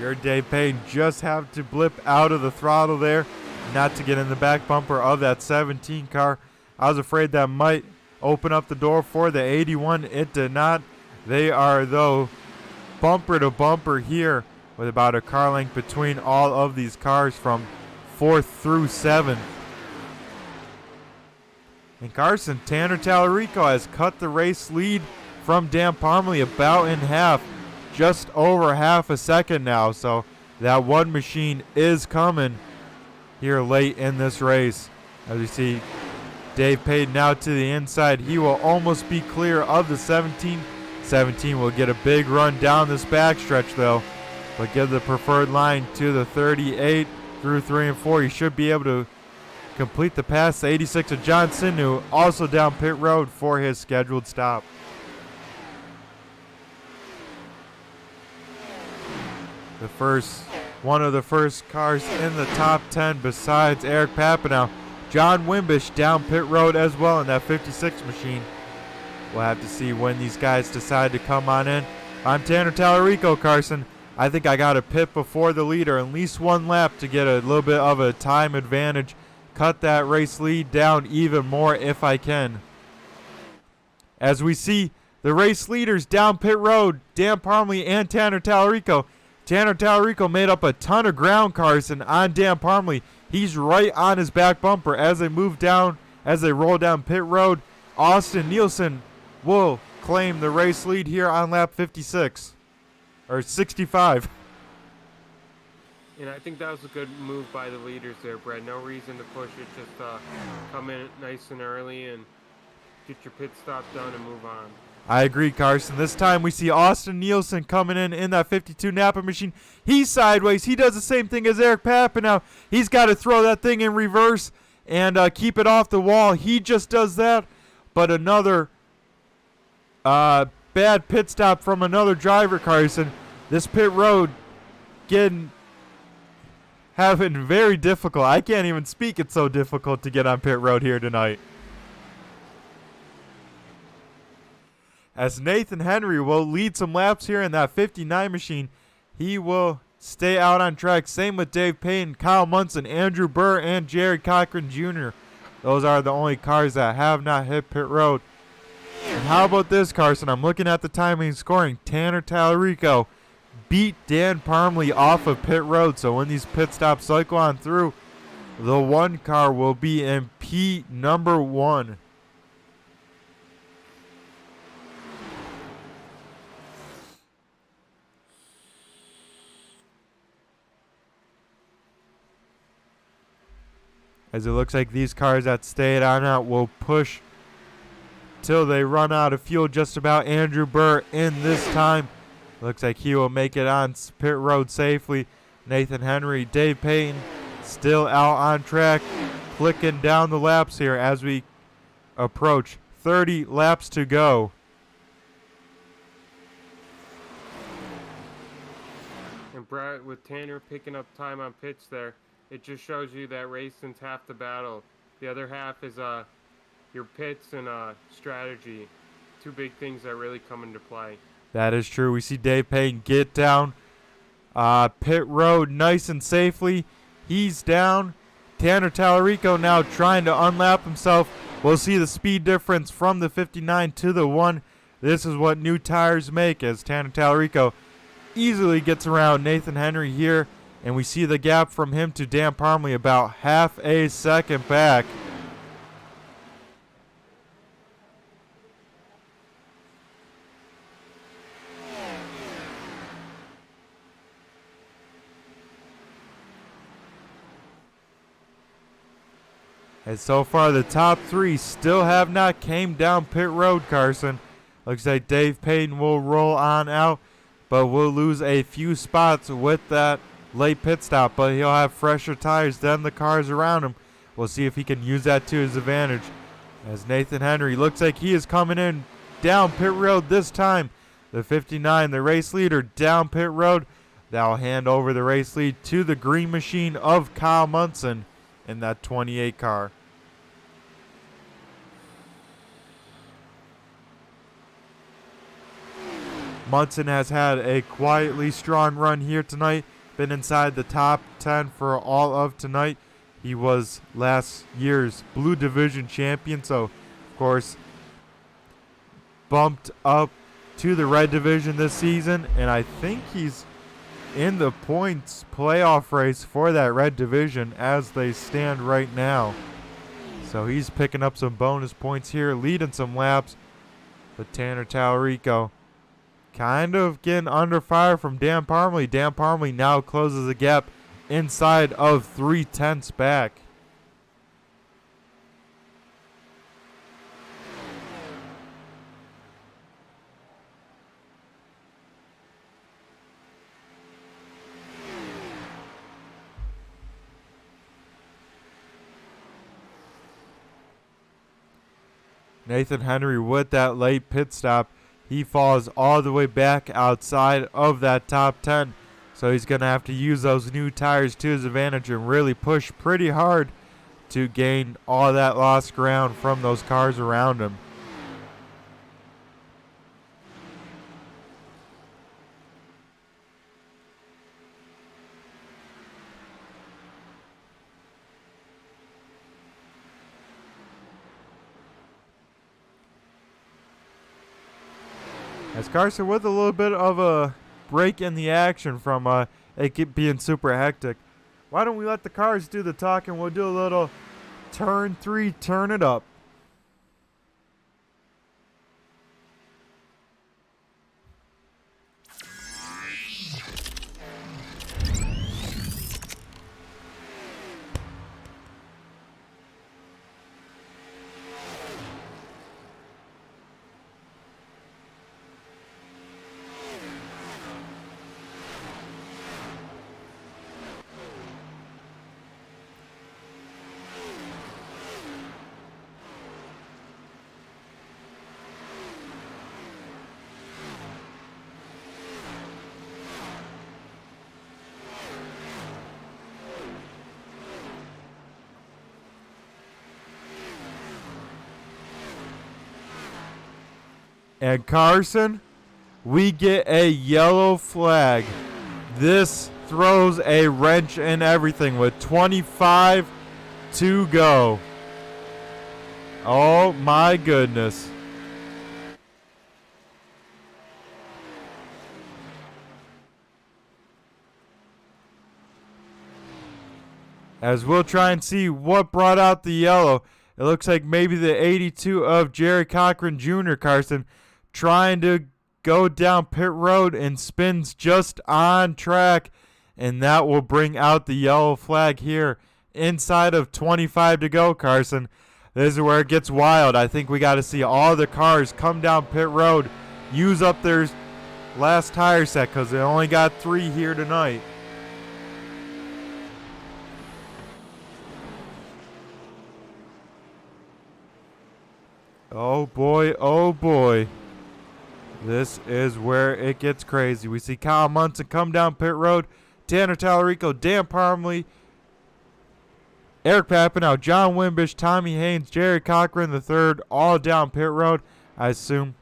Your Dave Payton just have to blip out of the throttle there. not to get in the back bumper of that 17 car. I was afraid that might open up the door for the 81. It did not. They are, though, bumper to bumper here with about a car length between all of these cars from 4th through 7th. And Carson, Tanner Tallarico has cut the race lead from Dan Parmalee about in half, just over half a second now. So that one machine is coming here late in this race. As we see Dave Payton now to the inside. He will almost be clear of the 17. 17 will get a big run down this backstretch though, but give the preferred line to the 38 through 3 and 4. He should be able to complete the pass. The 86 of John Sinu also down pit road for his scheduled stop. One of the first cars in the top 10 besides Eric Papanow, John Wimbish down pit road as well in that 56 machine. We'll have to see when these guys decide to come on in. I'm Tanner Tallarico, Carson. I think I got to pit before the leader, at least one lap to get a little bit of a time advantage. Cut that race lead down even more if I can. As we see the race leaders down pit road, Dan Parmalee and Tanner Tallarico. Tanner Tallarico made up a ton of ground, Carson, on Dan Parmalee. He's right on his back bumper as they move down, as they roll down pit road. Austin Nielsen will claim the race lead here on lap 56, or 65. And I think that was a good move by the leaders there, Brett. No reason to push it. Just come in nice and early and get your pit stop done and move on. I agree, Carson. This time we see Austin Nielsen coming in that 52 Napa machine. He's sideways. He does the same thing as Eric Papanow. He's got to throw that thing in reverse and keep it off the wall. He just does that. But another bad pit stop from another driver, Carson. This pit road having very difficult. I can't even speak. It's so difficult to get on pit road here tonight. As Nathan Henry will lead some laps here in that 59 machine. He will stay out on track. Same with Dave Payton, Kyle Munson, Andrew Burr, and Jared Cochran Jr. Those are the only cars that have not hit pit road. And how about this, Carson? I'm looking at the timing and scoring. Tanner Tallarico beat Dan Parmalee off of pit road. So when these pit stops cycle on through, the one car will be in P number 1. As it looks like these cars that stayed on out will push till they run out of fuel. Just about Andrew Burr in this time. Looks like he will make it on pit road safely. Nathan Henry, Dave Payton still out on track, clicking down the laps here as we approach 30 laps to go. And Brett, with Tanner picking up time on pits there, it just shows you that racing's half the battle. The other half is your pits and strategy. Two big things that really come into play. That is true. We see Dave Payton get down pit road nice and safely. He's down. Tanner Tallarico now trying to unlap himself. We'll see the speed difference from the 59 to the 1. This is what new tires make, as Tanner Tallarico easily gets around Nathan Henry here. And we see the gap from him to Dan Parmalee about half a second back. And so far the top 3 still have not came down pit road, Carson. Looks like Dave Payton will roll on out, but will lose a few spots with that late pit stop, but he'll have fresher tires than the cars around him. We'll see if he can use that to his advantage. As Nathan Henry looks like he is coming in down pit road this time. The 59, the race leader, down pit road. That'll hand over the race lead to the green machine of Kyle Munson in that 28 car. Munson has had a quietly strong run here tonight. Been inside the top 10 for all of tonight. He was last year's Blue Division champion, so of course bumped up to the Red Division this season, and I think he's in the points playoff race for that Red Division as they stand right now. So he's picking up some bonus points here, leading some laps. But Tanner Tallarico kind of getting under fire from Dan Parmley. Dan Parmley now closes the gap inside of 3/10 back. Nathan Henry with that late pit stop. He falls all the way back outside of that top 10. So he's going to have to use those new tires to his advantage and really push pretty hard to gain all that lost ground from those cars around him. As Carson with a little bit of a break in the action from it being super hectic. Why don't we let the cars do the talking? We'll do a little turn 3, turn it up. And Carson, we get a yellow flag. This throws a wrench in everything with 25 to go. Oh my goodness. As we'll try and see what brought out the yellow. It looks like maybe the 82 of Jerry Cochran Jr., Carson, trying to go down pit road and spins just on track. And that will bring out the yellow flag here inside of 25 to go, Carson. This is where it gets wild. I think we got to see all the cars come down pit road, use up their last tire set because they only got 3 here tonight. Oh boy, oh boy. This is where it gets crazy. We see Kyle Munson come down pit road. Tanner Tallarico, Dan Parmley, Eric Papinow, John Wimbish, Tommy Haynes, Jerry Cochran III, all down pit road, I assume.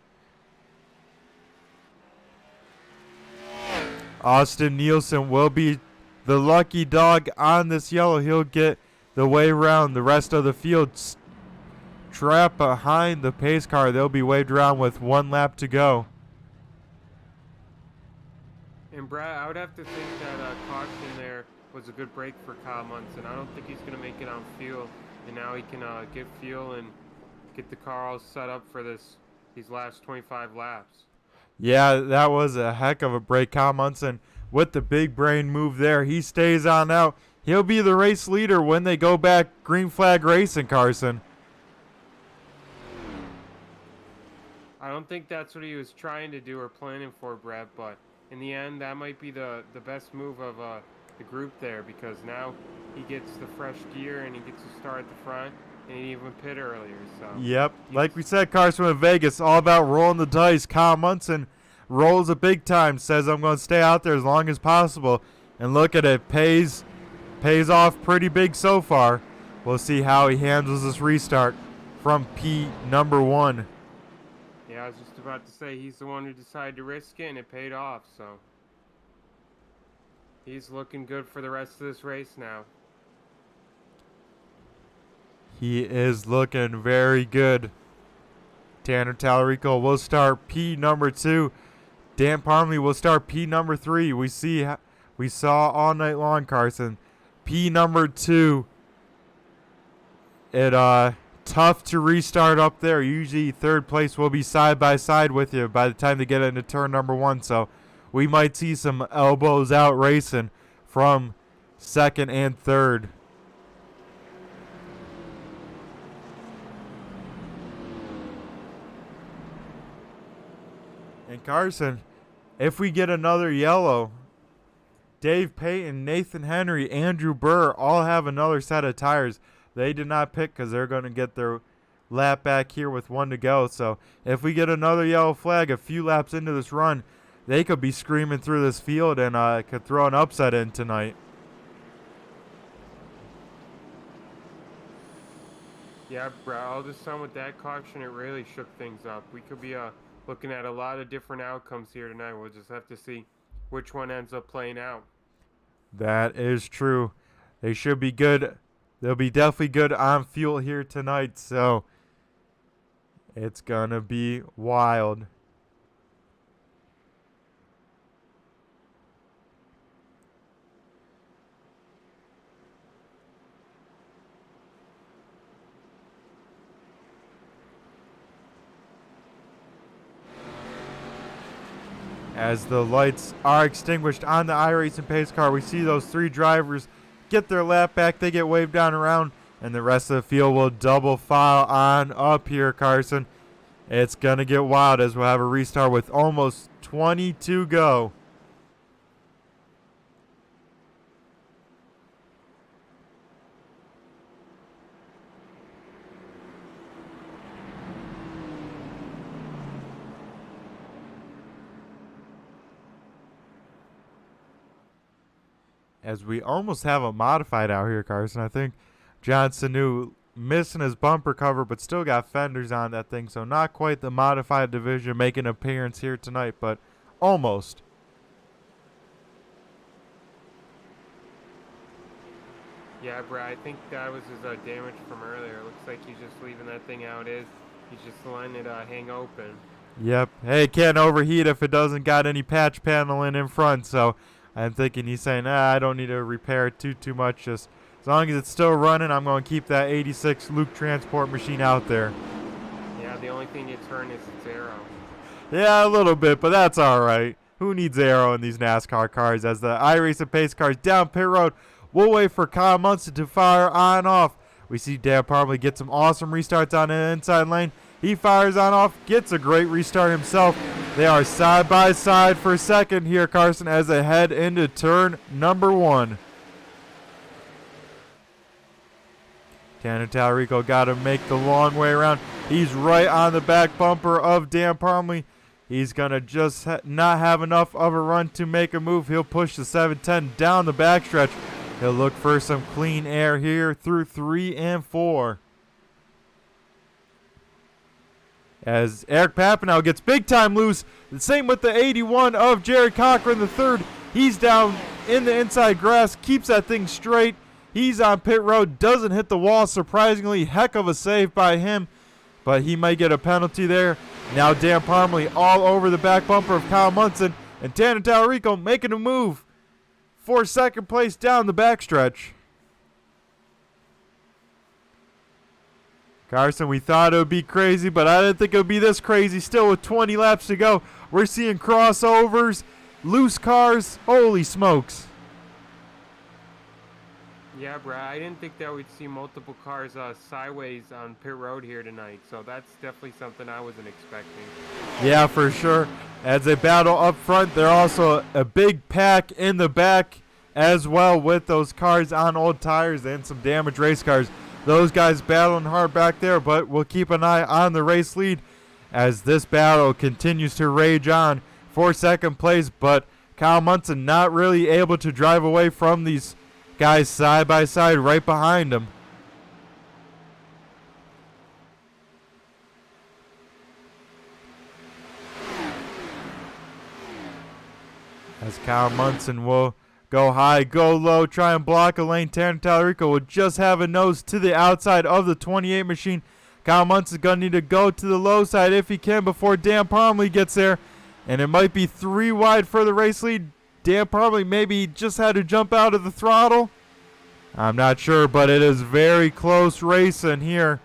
Austin Nielsen will be the lucky dog on this yellow. He'll get the way around the rest of the field. Trap behind the pace car. They'll be waved around with 1 lap to go. And Brad, I would have to think that caution there was a good break for Kyle Munson. I don't think he's going to make it on fuel, and now he can get fuel and get the car all set up for these last 25 laps. Yeah, that was a heck of a break. Kyle Munson with the big brain move there. He stays on out. He'll be the race leader when they go back green flag racing, Carson. I don't think that's what he was trying to do or planning for, Brett, but in the end, that might be the best move of the group there, because now he gets the fresh gear and he gets to start at the front, and he didn't even pit earlier. So yep, like we said, Carson in Vegas, all about rolling the dice. Kyle Munson rolls a big time, says I'm going to stay out there as long as possible, and look at it, pays off pretty big so far. We'll see how he handles this restart from P number 1. Yeah, I was just about to say he's the one who decided to risk it, and it paid off, so he's looking good for the rest of this race now. He is looking very good. Tanner Tallarico will start P number 2. Dan Parmley will start P number 3. We saw all night long, Carson. P number 2. Tough to restart up there. Usually third place will be side by side with you by the time they get into turn number 1. So we might see some elbows out racing from second and third. And Carson, if we get another yellow, Dave Payton, Nathan Henry, Andrew Burr all have another set of tires. They did not pick because they're going to get their lap back here with 1 to go. So if we get another yellow flag a few laps into this run, they could be screaming through this field and could throw an upset in tonight. Yeah, bro, all this time with that caution, it really shook things up. We could be looking at a lot of different outcomes here tonight. We'll just have to see which one ends up playing out. That is true. They should be good. They'll be definitely good on fuel here tonight, so it's going to be wild. As the lights are extinguished on the iRacing pace car, we see those 3 drivers get their lap back. They get waved down around, and the rest of the field will double file on up here, Carson. It's going to get wild as we'll have a restart with almost 20 to go. As we almost have a modified out here, Carson. I think John Sanu missing his bumper cover, but still got fenders on that thing. So not quite the modified division making an appearance here tonight, but almost. Yeah, bro, I think that was his damage from earlier. It looks like he's just leaving that thing how it is. He's just letting it hang open. Yep. Hey, it can't overheat if it doesn't got any patch paneling in front. So I'm thinking he's saying, I don't need to repair it too much. Just as long as it's still running, I'm going to keep that 86 Luke transport machine out there. Yeah, the only thing you turn is its arrow. Yeah, a little bit, but that's all right. Who needs aero in these NASCAR cars? As the iRacing pace cars down pit road, we'll wait for Kyle Munson to fire on off. We see Dan Parmley get some awesome restarts on the inside lane. He fires on off, gets a great restart himself. They are side by side for second here, Carson, as they head into turn number 1. Tanner Tallarico got to make the long way around. He's right on the back bumper of Dan Parmley. He's going to just not have enough of a run to make a move. He'll push the 710 down the backstretch. He'll look for some clean air here through 3 and 4. As Eric Papanow gets big time loose. The same with the 81 of Jerry Cochran III. He's down in the inside grass, keeps that thing straight. He's on pit road, doesn't hit the wall. Surprisingly, heck of a save by him, but he might get a penalty there. Now Dan Parmley all over the back bumper of Kyle Munson, and Tanner Tallarico making a move for second place down the backstretch. Carson, we thought it would be crazy, but I didn't think it would be this crazy. Still with 20 laps to go, we're seeing crossovers, loose cars. Holy smokes. Yeah, bro, I didn't think that we'd see multiple cars sideways on pit road here tonight, so that's definitely something I wasn't expecting. Yeah, for sure. As they battle up front, they're also a big pack in the back as well with those cars on old tires and some damaged race cars. Those guys battling hard back there, but we'll keep an eye on the race lead as this battle continues to rage on for second place. But Kyle Munson not really able to drive away from these guys side by side right behind him. As Kyle Munson will Go high, go low, try and block a lane. Tanner Tallarico will just have a nose to the outside of the 28 machine. Kyle Muntz is going to need to go to the low side if he can before Dan Parmley gets there. And it might be 3 wide for the race lead. Dan Parmley maybe just had to jump out of the throttle. I'm not sure, but it is very close racing here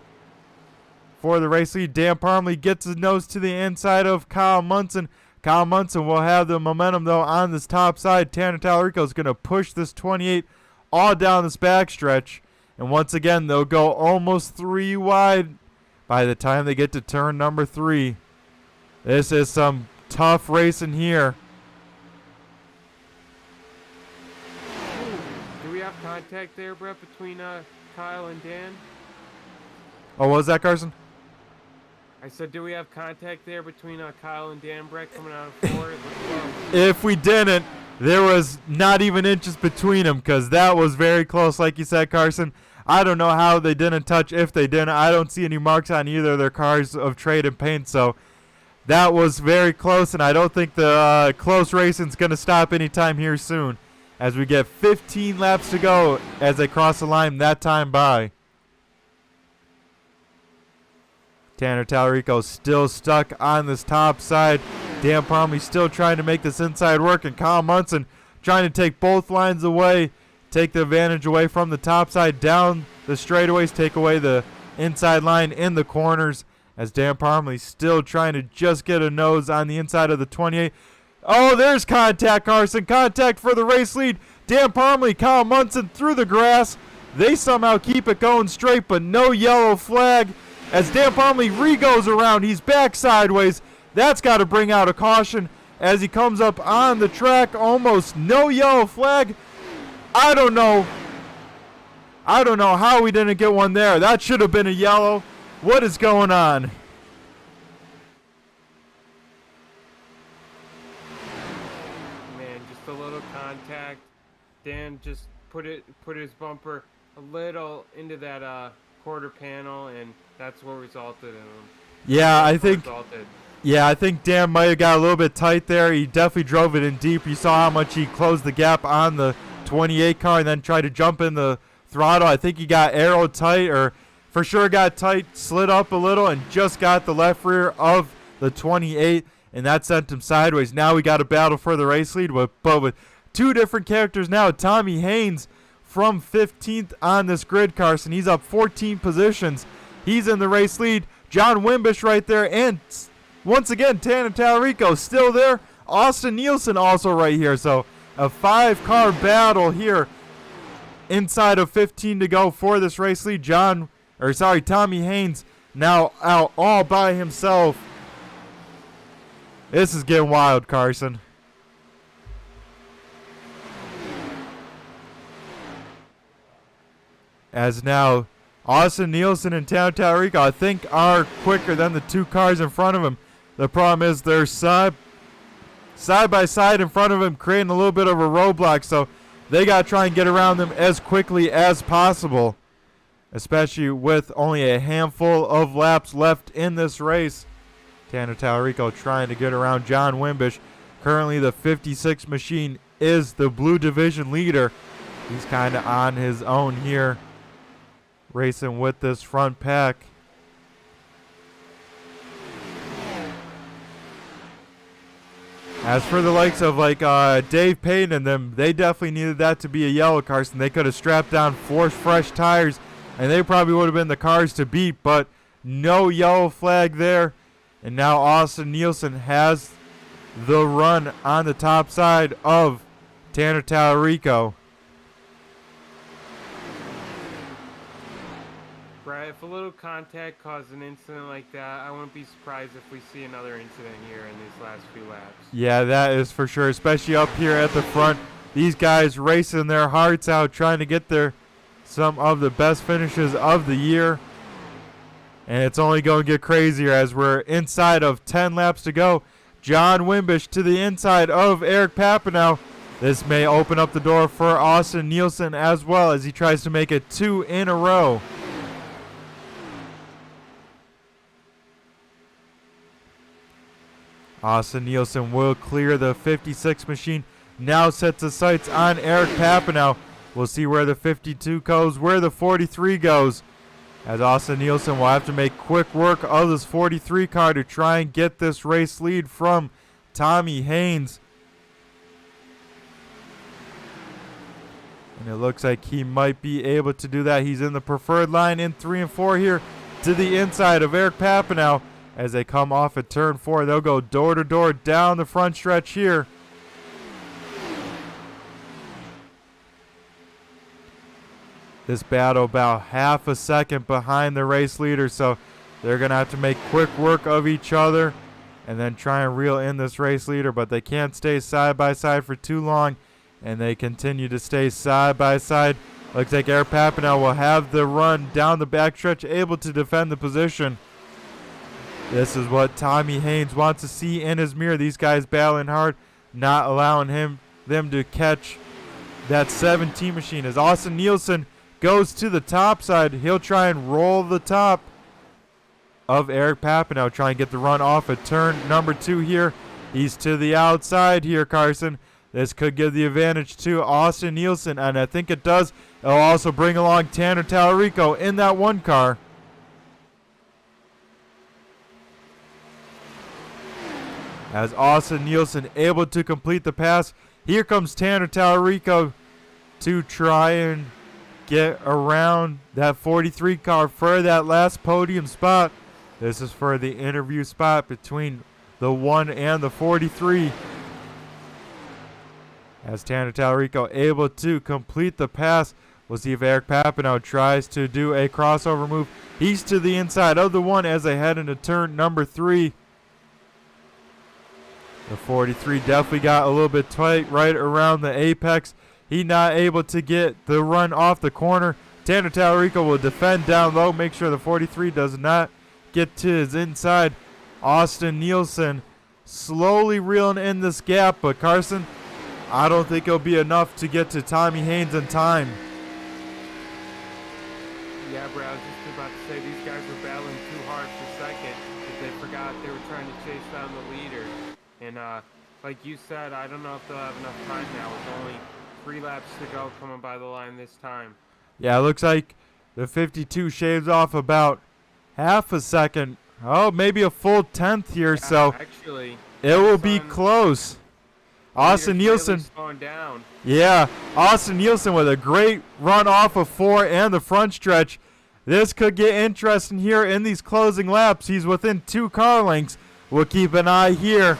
for the race lead. Dan Parmley gets his nose to the inside of Kyle Munson. Kyle Munson will have the momentum, though, on this top side. Tanner Tallarico is going to push this 28 all down this backstretch. And once again, they'll go almost 3 wide by the time they get to turn number 3. This is some tough racing here. Do we have contact there, Brett, between Kyle and Dan? Oh, what was that, Carson? I said, do we have contact there between Kyle and Dan, Brett, coming out of 4? If we didn't, there was not even inches between them, because that was very close, like you said, Carson. I don't know how they didn't touch. If they didn't, I don't see any marks on either of their cars of trade and paint, so that was very close, and I don't think the close racing is going to stop anytime here soon, as we get 15 laps to go as they cross the line that time by. Tanner Tallarico still stuck on this top side. Dan Parmley still trying to make this inside work, and Kyle Munson trying to take both lines away, take the advantage away from the top side down the straightaways, take away the inside line in the corners, as Dan Parmley still trying to just get a nose on the inside of the 28. Oh, there's contact, Carson. Contact for the race lead. Dan Parmley, Kyle Munson through the grass. They somehow keep it going straight, but no yellow flag. As Dan Parmley re-goes around, he's back sideways. That's got to bring out a caution as he comes up on the track. Almost no yellow flag. I don't know how we didn't get one there. That should have been a yellow. What is going on? Man, just a little contact. Dan just put his bumper a little into that quarter panel, and that's what resulted in him. Yeah, I think Dan might have got a little bit tight there. He definitely drove it in deep. You saw how much he closed the gap on the 28 car and then tried to jump in the throttle. I think he got arrow tight, or for sure got tight, slid up a little, and just got the left rear of the 28, and that sent him sideways. Now we got a battle for the race lead, but with 2 different characters now. Tommy Haynes from 15th on this grid, Carson. He's up 14 positions. He's in the race lead. John Wimbish right there, and once again, Tanner Tallarico still there. Austin Nielsen also right here. So a 5-car battle here inside of 15 to go for this race lead. Tommy Haynes now out all by himself. This is getting wild, Carson. As now Austin Nielsen and Tanner Tallarico, I think, are quicker than the 2 cars in front of him. The problem is they're side by side in front of him, creating a little bit of a roadblock, so they got to try and get around them as quickly as possible, especially with only a handful of laps left in this race. Tanner Tallarico trying to get around John Wimbish. Currently the 56 machine is the blue division leader. He's kind of on his own here, racing with this front pack. As for the likes of Dave Payton and them, they definitely needed that to be a yellow, Carson. They could have strapped down 4 fresh tires, and they probably would have been the cars to beat, but no yellow flag there. And now Austin Nielsen has the run on the top side of Tanner Tallarico. Brett, if a little contact caused an incident like that, I wouldn't be surprised if we see another incident here in these last few laps. Yeah, that is for sure, especially up here at the front. These guys racing their hearts out, trying to get some of the best finishes of the year. And it's only going to get crazier as we're inside of 10 laps to go. John Wimbish to the inside of Eric Papineau. This may open up the door for Austin Nielsen as well as he tries to make it 2 in a row. Austin Nielsen will clear the 56 machine. now sets his sights on Eric Papineau. We'll see where the 52 goes, where the 43 goes, as Austin Nielsen will have to make quick work of this 43 car to try and get this race lead from Tommy Haynes. And it looks like he might be able to do that. He's in the preferred line in 3 and 4 here to the inside of Eric Papineau. As they come off at turn 4, they'll go door to door down the front stretch here. This battle about half a second behind the race leader, so they're going to have to make quick work of each other and then try and reel in this race leader, but they can't stay side by side for too long, and they continue to stay side by side. Looks like Eric Papineau will have the run down the backstretch, able to defend the position. This is what Tommy Haynes wants to see in his mirror. These guys battling hard, not allowing them to catch that 17 machine. As Austin Nielsen goes to the top side, he'll try and roll the top of Eric Papineau, try and get the run off at turn number 2 here. He's to the outside here, Carson. This could give the advantage to Austin Nielsen, and I think it does. It'll also bring along Tanner Tallarico in that one car. As Austin Nielsen able to complete the pass, here comes Tanner Tallarico to try and get around that 43 car for that last podium spot. This is for the interview spot between the 1 and the 43. As Tanner Tallarico able to complete the pass, we'll see if Eric Papineau tries to do a crossover move. He's to the inside of the 1 as they head into turn number 3. The 43 definitely got a little bit tight right around the apex. He not able to get the run off the corner. Tanner Tallarico will defend down low, make sure the 43 does not get to his inside. Austin Nielsen slowly reeling in this gap, but Carson, I don't think it'll be enough to get to Tommy Haynes in time. Yeah, bro, I was just about to say these guys were battling too hard for second, but they forgot they were trying to chase down the leader. And like you said, I don't know if they'll have enough time now with only 3 laps to go coming by the line this time. Yeah, it looks like the 52 shaves off about half a second. Oh, maybe a full 10th here, Yeah, so actually, it will be close. Austin Nielsen. Really slowing down. Yeah, Austin Nielsen with a great run off of 4 and the front stretch. This could get interesting here in these closing laps. He's within 2 car lengths. We'll keep an eye here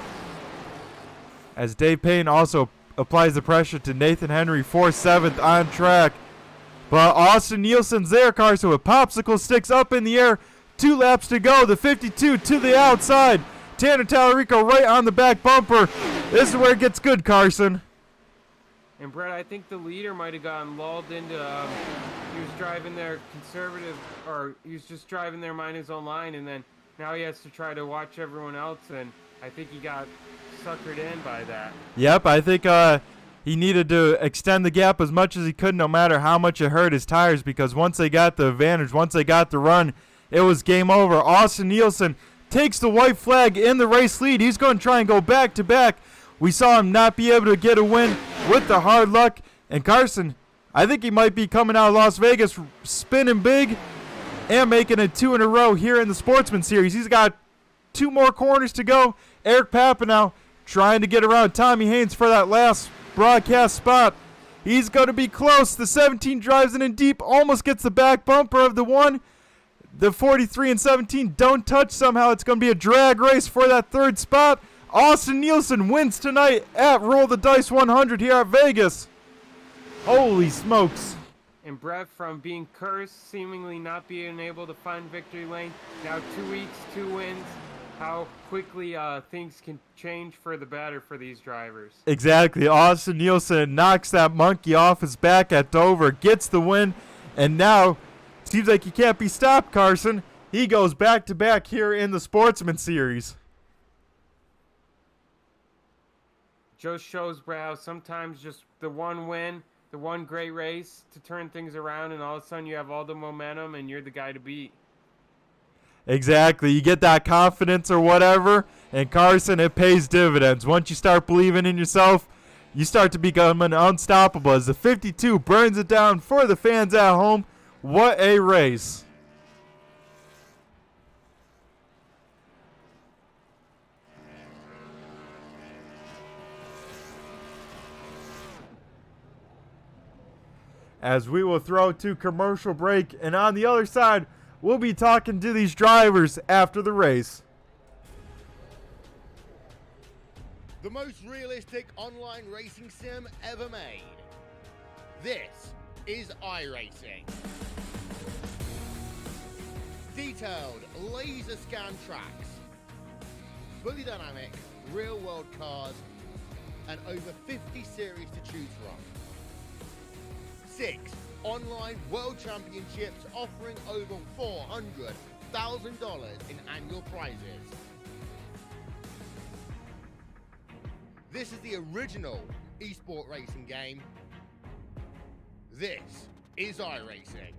as Dave Payne also applies the pressure to Nathan Henry for 7th on track. But Austin Nielsen's there, Carson, with popsicle sticks up in the air. 2 laps to go. The 52 to the outside. Tanner Tallarico right on the back bumper. This is where it gets good, Carson. And Brett, I think the leader might have gotten lulled into, he was driving there conservative, or he was just driving there mind his own line, and then now he has to try to watch everyone else, and I think he got suckered in by that. Yep, I think he needed to extend the gap as much as he could, no matter how much it hurt his tires, because once they got the advantage, once they got the run, it was game over. Austin Nielsen takes the white flag in the race lead. He's going to try and go back to back. We saw him not be able to get a win with the hard luck. And Carson, I think he might be coming out of Las Vegas spinning big and making it 2 in a row here in the Sportsman Series. He's got 2 more corners to go. Eric Papineau trying to get around Tommy Haynes for that last broadcast spot. He's going to be close. The 17 drives in deep, almost gets the back bumper of the 1. The 43 and 17 don't touch somehow. It's going to be a drag race for that 3rd spot. Austin Nielsen wins tonight at Roll the Dice 100 here at Vegas. Holy smokes. And Brett, from being cursed, seemingly not being able to find victory lane, now 2 weeks, 2 wins. How quickly things can change for the better for these drivers. Exactly. Austin Nielsen knocks that monkey off his back at Dover, gets the win, and now seems like he can't be stopped, Carson. He goes back-to-back here in the Sportsman Series. Just shows, Brett, how sometimes just the one win, the one great race to turn things around, and all of a sudden you have all the momentum and you're the guy to beat. Exactly. You get that confidence or whatever, and Carson, it pays dividends. Once you start believing in yourself, you start to become unstoppable as the 52 burns it down for the fans at home. What a race. As we will throw to commercial break, and on the other side, we'll be talking to these drivers after the race. The most realistic online racing sim ever made. This is iRacing. Detailed laser scan tracks, fully dynamic, real world cars, and over 50 series to choose from. 6 online world championships offering over $400,000 in annual prizes. This is the original esport racing game. This is iRacing.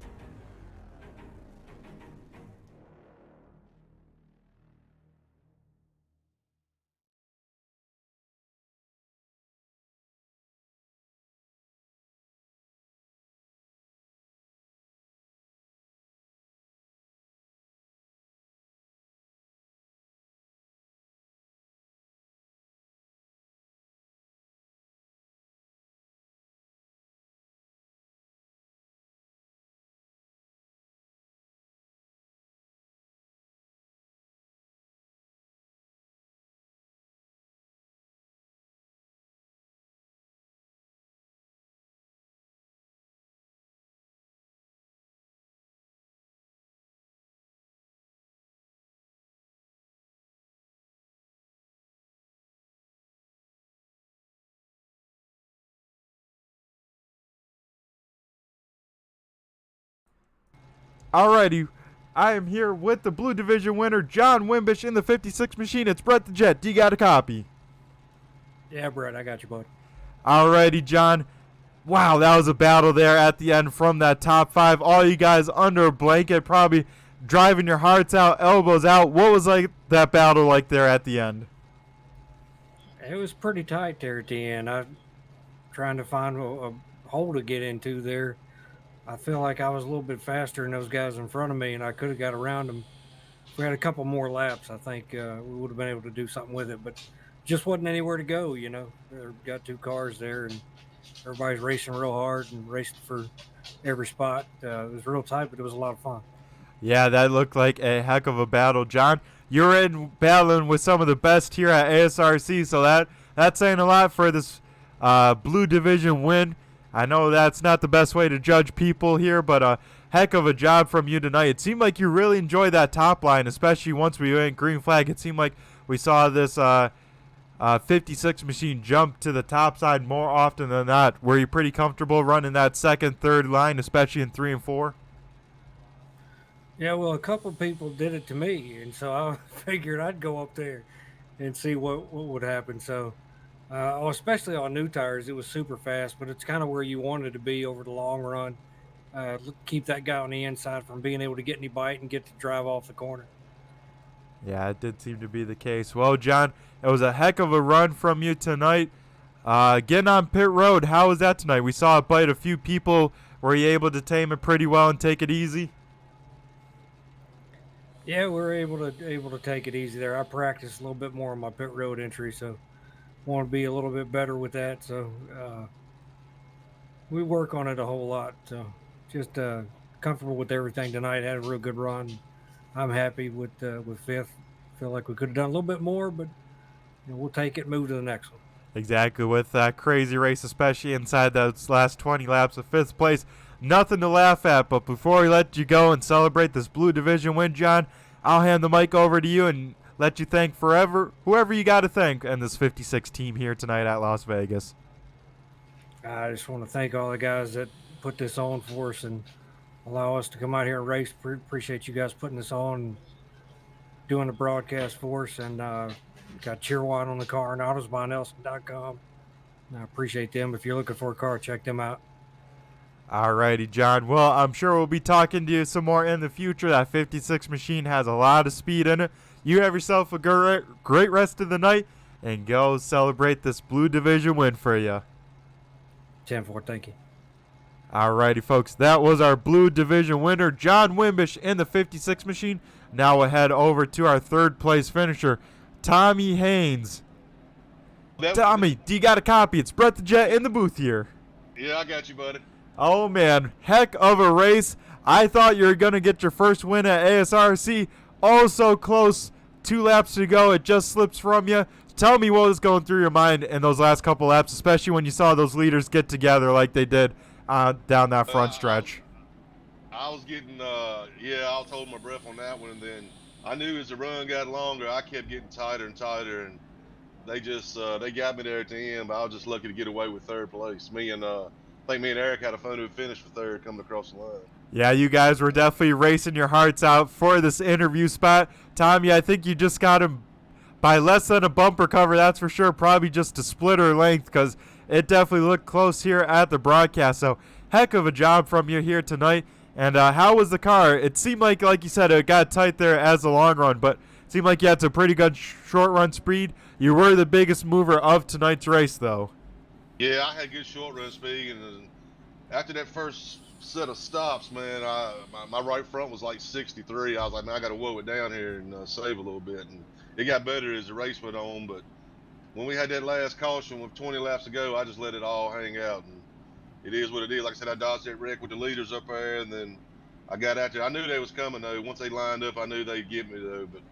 Alrighty, I am here with the Blue Division winner, John Wimbish, in the 56 machine. It's Brett the Jet. Do you got a copy? Yeah, Brett, I got you, bud. Alrighty, John. Wow, that was a battle there at the end from that top 5. All you guys under a blanket, probably driving your hearts out, elbows out. What was like that battle like there at the end? It was pretty tight there at the end. I trying to find a hole to get into there. I feel like I was a little bit faster than those guys in front of me, and I could have got around them. If we had a couple more laps, I think we would have been able to do something with it, but just wasn't anywhere to go, you know. We've got 2 cars there, and everybody's racing real hard and racing for every spot. It was real tight, but it was a lot of fun. Yeah, that looked like a heck of a battle, John. You're in battling with some of the best here at ASRC, so that's saying a lot for this Blue Division win. I know that's not the best way to judge people here, but a heck of a job from you tonight. It seemed like you really enjoyed that top line, especially once we went green flag. It seemed like we saw this 56 machine jump to the top side more often than not. Were you pretty comfortable running that second, third line, especially in 3 and 4? Yeah, well, a couple of people did it to me, and so I figured I'd go up there and see what would happen. So, especially on new tires, it was super fast, but it's kind of where you wanted to be over the long run. Keep that guy on the inside from being able to get any bite and get to drive off the corner. Yeah, it did seem to be the case. Well, John, it was a heck of a run from you tonight. Getting on pit road, how was that tonight? We saw it bite a few people. Were you able to tame it pretty well and take it easy? Yeah, we were able to take it easy there. I practiced a little bit more on my pit road entry, so want to be a little bit better with that. So we work on it a whole lot. So just comfortable with everything tonight. Had a real good run. I'm happy with 5th. Feel like we could have done a little bit more, but you know, we'll take it, move to the next one. Exactly, with that crazy race, especially inside those last 20 laps of 5th place. Nothing to laugh at, but before we let you go and celebrate this Blue Division win, John, I'll hand the mic over to you and let you thank whoever you got to thank in this 56 team here tonight at Las Vegas. I just want to thank all the guys that put this on for us and allow us to come out here and race. Appreciate you guys putting this on and doing the broadcast for us. And got Cheerwine on the car and autosbynelson.com. I appreciate them. If you're looking for a car, check them out. Alrighty, John. Well, I'm sure we'll be talking to you some more in the future. That 56 machine has a lot of speed in it. You have yourself a great rest of the night, and go celebrate this Blue Division win for you. 10-4, thank you. Alrighty, folks, that was our Blue Division winner, John Wimbish in the 56 machine. Now we'll head over to our third place finisher, Tommy Haynes. Tommy, do you got a copy? It's Brett the Jet in the booth here. Yeah, I got you, buddy. Oh, man, heck of a race. I thought you were going to get your first win at ASRC. Oh, so close. 2 laps to go. It just slips from you. Tell me what was going through your mind in those last couple laps, especially when you saw those leaders get together like they did down that front stretch. I was getting, I was holding my breath on that one, and then I knew as the run got longer, I kept getting tighter and tighter, and they just, they got me there at the end, but I was just lucky to get away with third place. I think me and Eric had a fun finish for third coming across the line. Yeah, you guys were definitely racing your hearts out for this interview spot. Tommy, I think you just got him by less than a bumper cover, that's for sure. Probably just a splitter length, because it definitely looked close here at the broadcast. So, heck of a job from you here tonight. And how was the car? It seemed like you said, it got tight there as the long run, but it seemed like you had some pretty good short run speed. You were the biggest mover of tonight's race, though. Yeah, I had good short run speed, and after that first set of stops, man, my right front was like 63. I was like, man, I got to whoa it down here and save a little bit. And it got better as the race went on, but when we had that last caution with 20 laps to go, I just let it all hang out. And it is what it is. Like I said, I dodged that wreck with the leaders up there, and then I got out there. I knew they was coming, though. Once they lined up, I knew they'd get me, though, but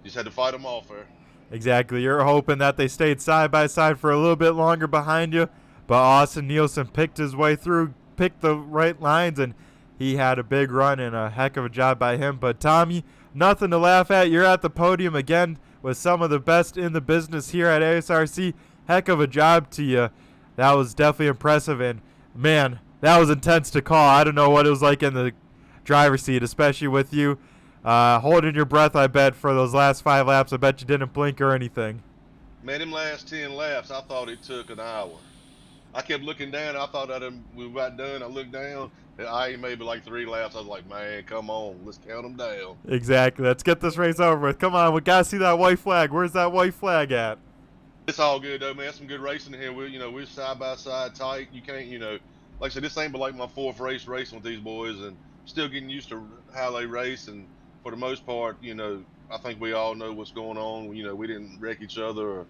just had to fight them off there. Exactly. You're hoping that they stayed side by side for a little bit longer behind you, but Austin Nielsen picked his way through, picked the right lines, and he had a big run and a heck of a job by him. But Tommy, nothing to laugh at. You're at the podium again with some of the best in the business here at ASRC. Heck of a job to you. That was definitely impressive, and man, that was intense to call. I don't know what it was like in the driver's seat, especially with you holding your breath, I bet, for those last 5 laps. I bet you didn't blink or anything. Man, them last 10 laps, I thought it took an hour. I kept looking down. I thought we were about done. I looked down. I maybe like 3 laps. I was like, man, come on. Let's count them down. Exactly. Let's get this race over with. Come on. We got to see that white flag. Where's that white flag at? It's all good, though, man. Some good racing here. We're side by side tight. You can't, like I said, this ain't but like my 4th race racing with these boys, and still getting used to how they race. And for the most part, I think we all know what's going on. We didn't wreck each other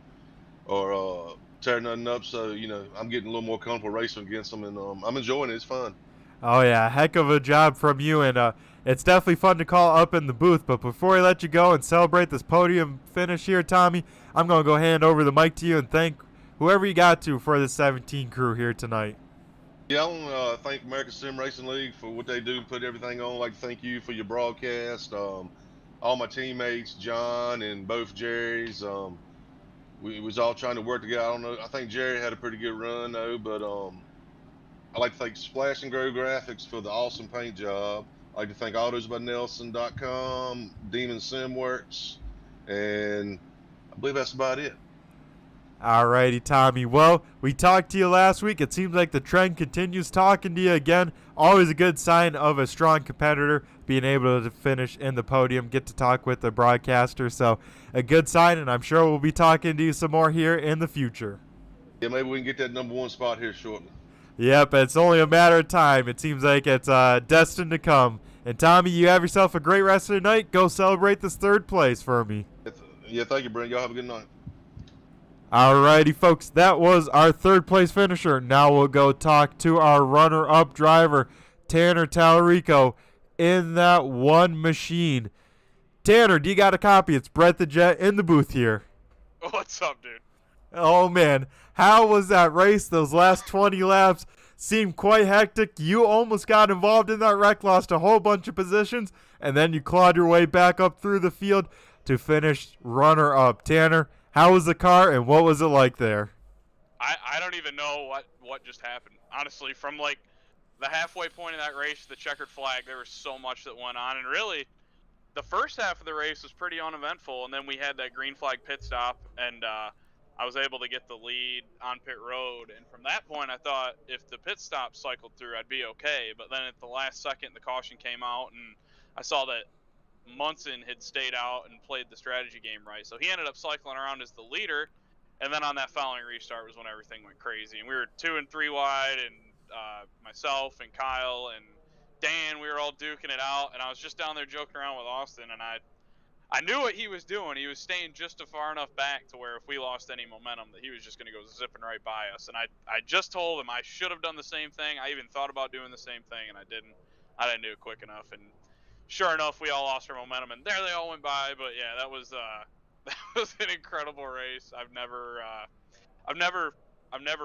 or tear nothing up. So, I'm getting a little more comfortable racing against them, and I'm enjoying it. It's fun. Oh, yeah. Heck of a job from you, and it's definitely fun to call up in the booth. But before I let you go and celebrate this podium finish here, Tommy, I'm going to go hand over the mic to you and thank whoever you got to for the 17 crew here tonight. Yeah, I want to thank American Sim Racing League for what they do and put everything on. I'd like to thank you for your broadcast. All my teammates, John and both Jerry's. We was all trying to work together. I don't know. I think Jerry had a pretty good run, though. But I'd like to thank Splash and Grow Graphics for the awesome paint job. I'd like to thank AutosByNelson.com, Demon Simworks, and I believe that's about it. Alrighty, Tommy. Well, we talked to you last week. It seems like the trend continues talking to you again. Always a good sign of a strong competitor, being able to finish in the podium, get to talk with the broadcaster. So a good sign, and I'm sure we'll be talking to you some more here in the future. Yeah, maybe we can get that #1 spot here shortly. Yep, it's only a matter of time. It seems like it's destined to come. And Tommy, you have yourself a great rest of the night. Go celebrate this 3rd place for me. Yeah, thank you, Brent. Y'all have a good night. Alrighty, folks, that was our 3rd place finisher. Now we'll go talk to our runner-up driver, Tanner Tallarico, in that one machine. Tanner, do you got a copy? It's Brett the Jet in the booth here. What's up, dude? Oh, man. How was that race? Those last 20 laps seemed quite hectic. You almost got involved in that wreck, lost a whole bunch of positions, and then you clawed your way back up through the field to finish runner-up. Tanner, how was the car, and what was it like there? I don't even know what just happened. Honestly, from like the halfway point of that race to the checkered flag, there was so much that went on. And really, the first half of the race was pretty uneventful, and then we had that green flag pit stop, and I was able to get the lead on pit road. And from that point, I thought if the pit stop cycled through, I'd be okay. But then at the last second, the caution came out, and I saw that Munson had stayed out and played the strategy game right. So he ended up cycling around as the leader, And then on that following restart was when everything went crazy, and we were 2 and 3 wide, and myself and Kyle and Dan, we were all duking it out, and I was just down there joking around with Austin, and I knew what he was doing. He was staying just far enough back to where if we lost any momentum that he was just going to go zipping right by us. And I just told him I should have done the same thing. I even thought about doing the same thing, and I didn't. I didn't do it quick enough. And sure enough, we all lost our momentum, and there they all went by. But yeah, that was that was an incredible race. I've never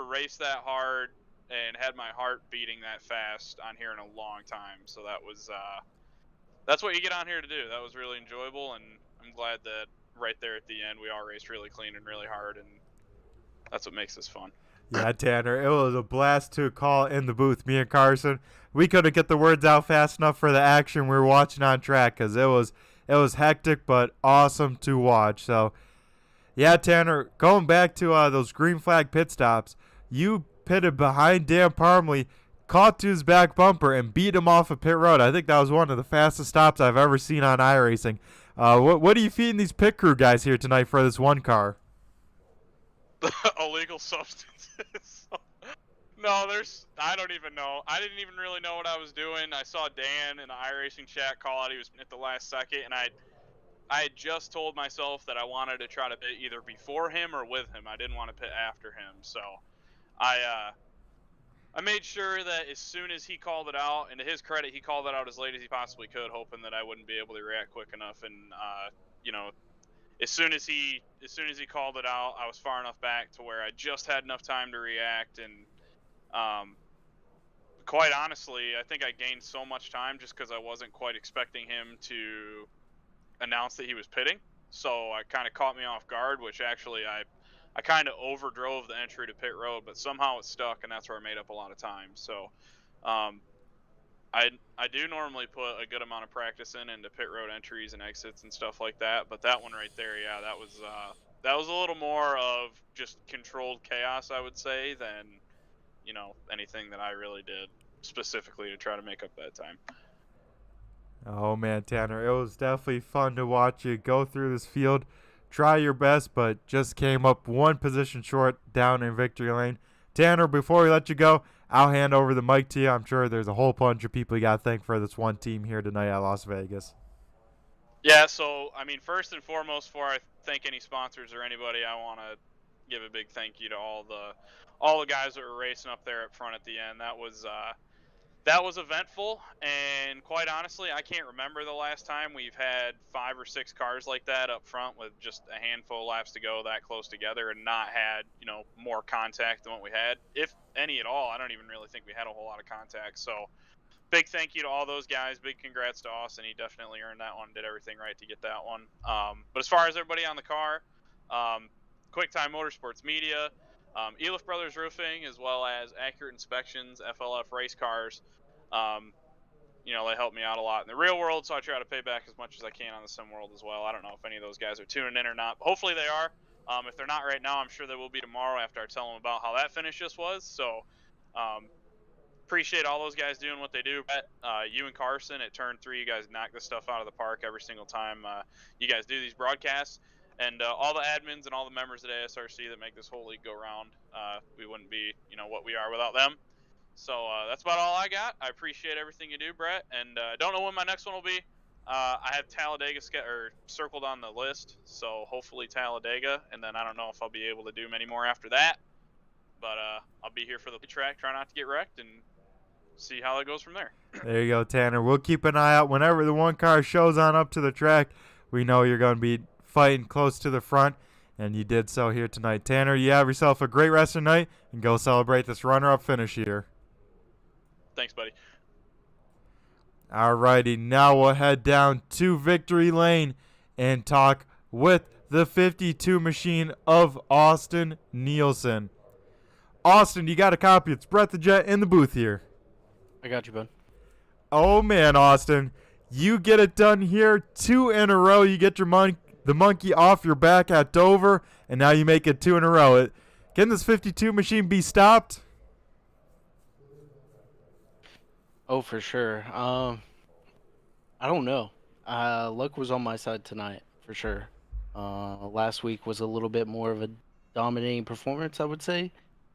raced that hard and had my heart beating that fast on here in a long time. So that was that's what you get on here to do. That was really enjoyable, and I'm glad that right there at the end we all raced really clean and really hard, and that's what makes this fun. Yeah, Tanner, it was a blast to call in the booth. Me and Carson, we couldn't get the words out fast enough for the action we were watching on track because it was hectic but awesome to watch. So, yeah, Tanner, going back to those green flag pit stops, you pitted behind Dan Parmley, caught to his back bumper, and beat him off of pit road. I think that was one of the fastest stops I've ever seen on iRacing. What are you feeding these pit crew guys here tonight for this one car? Illegal substances. No, I don't even know. I didn't even really know what I was doing. I saw Dan in the iRacing chat call out he was at the last second, and I had just told myself that I wanted to try to pit either before him or with him. I didn't want to pit after him, so I made sure that as soon as he called it out, and to his credit, he called it out as late as he possibly could, hoping that I wouldn't be able to react quick enough. And you know, as soon as he called it out, I was far enough back to where I just had enough time to react. And quite honestly, I think I gained so much time just because I wasn't quite expecting him to announce that he was pitting. So it kind of caught me off guard, which actually I kind of overdrove the entry to pit road, but somehow it stuck, and that's where I made up a lot of time. So I do normally put a good amount of practice into pit road entries and exits and stuff like that, but that one right there, yeah, that was a little more of just controlled chaos, I would say, than, you know, anything that I really did specifically to try to make up that time. Oh, man, Tanner, it was definitely fun to watch you go through this field. Try your best, but just came up one position short down in victory lane. Tanner, before we let you go, I'll hand over the mic to you. I'm sure there's a whole bunch of people you got to thank for this one team here tonight at Las Vegas. Yeah, so, I mean, first and foremost, before I thank any sponsors or anybody, I want to give a big thank you to all the guys that were racing up there up front at the end. That was eventful, and quite honestly, I can't remember the last time we've had 5 or 6 cars like that up front with just a handful of laps to go that close together and not had, you know, more contact than what we had, if any at all. I don't even really think we had a whole lot of contact. So big thank you to all those guys. Big congrats to Austin. He definitely earned that one, did everything right to get that one. But as far as everybody on the car, QuickTime Motorsports Media, Elif Brothers Roofing, as well as Accurate Inspections, FLF Race Cars. You know, they help me out a lot in the real world, so I try to pay back as much as I can on the sim world as well. I don't know if any of those guys are tuning in or not. Hopefully they are. If they're not right now, I'm sure they will be tomorrow after I tell them about how that finish just was. So appreciate all those guys doing what they do. You and Carson at turn 3, you guys knock this stuff out of the park every single time you guys do these broadcasts. And all the admins and all the members at ASRC that make this whole league go round. We wouldn't be, you know, what we are without them. So that's about all I got. I appreciate everything you do, Brett. And I don't know when my next one will be. I have Talladega circled on the list, so hopefully Talladega. And then I don't know if I'll be able to do many more after that. But I'll be here for the track, try not to get wrecked, and see how it goes from there. There you go, Tanner. We'll keep an eye out. Whenever the one car shows on up to the track, we know you're going to be fighting close to the front, and you did so here tonight. Tanner, you have yourself a great rest of the night, and go celebrate this runner-up finish here. Thanks, buddy. Alrighty, now we'll head down to Victory Lane and talk with the 52 machine of Austin Nielsen. Austin, you got a copy. It's Brett the Jet in the booth here. I got you, bud. Oh, man, Austin. You get it done here 2 in a row. You get your the monkey off your back at Dover, and now you make it 2 in a row. Can this 52 machine be stopped? Oh, for sure. I don't know. Luck was on my side tonight, for sure. Last week was a little bit more of a dominating performance, I would say.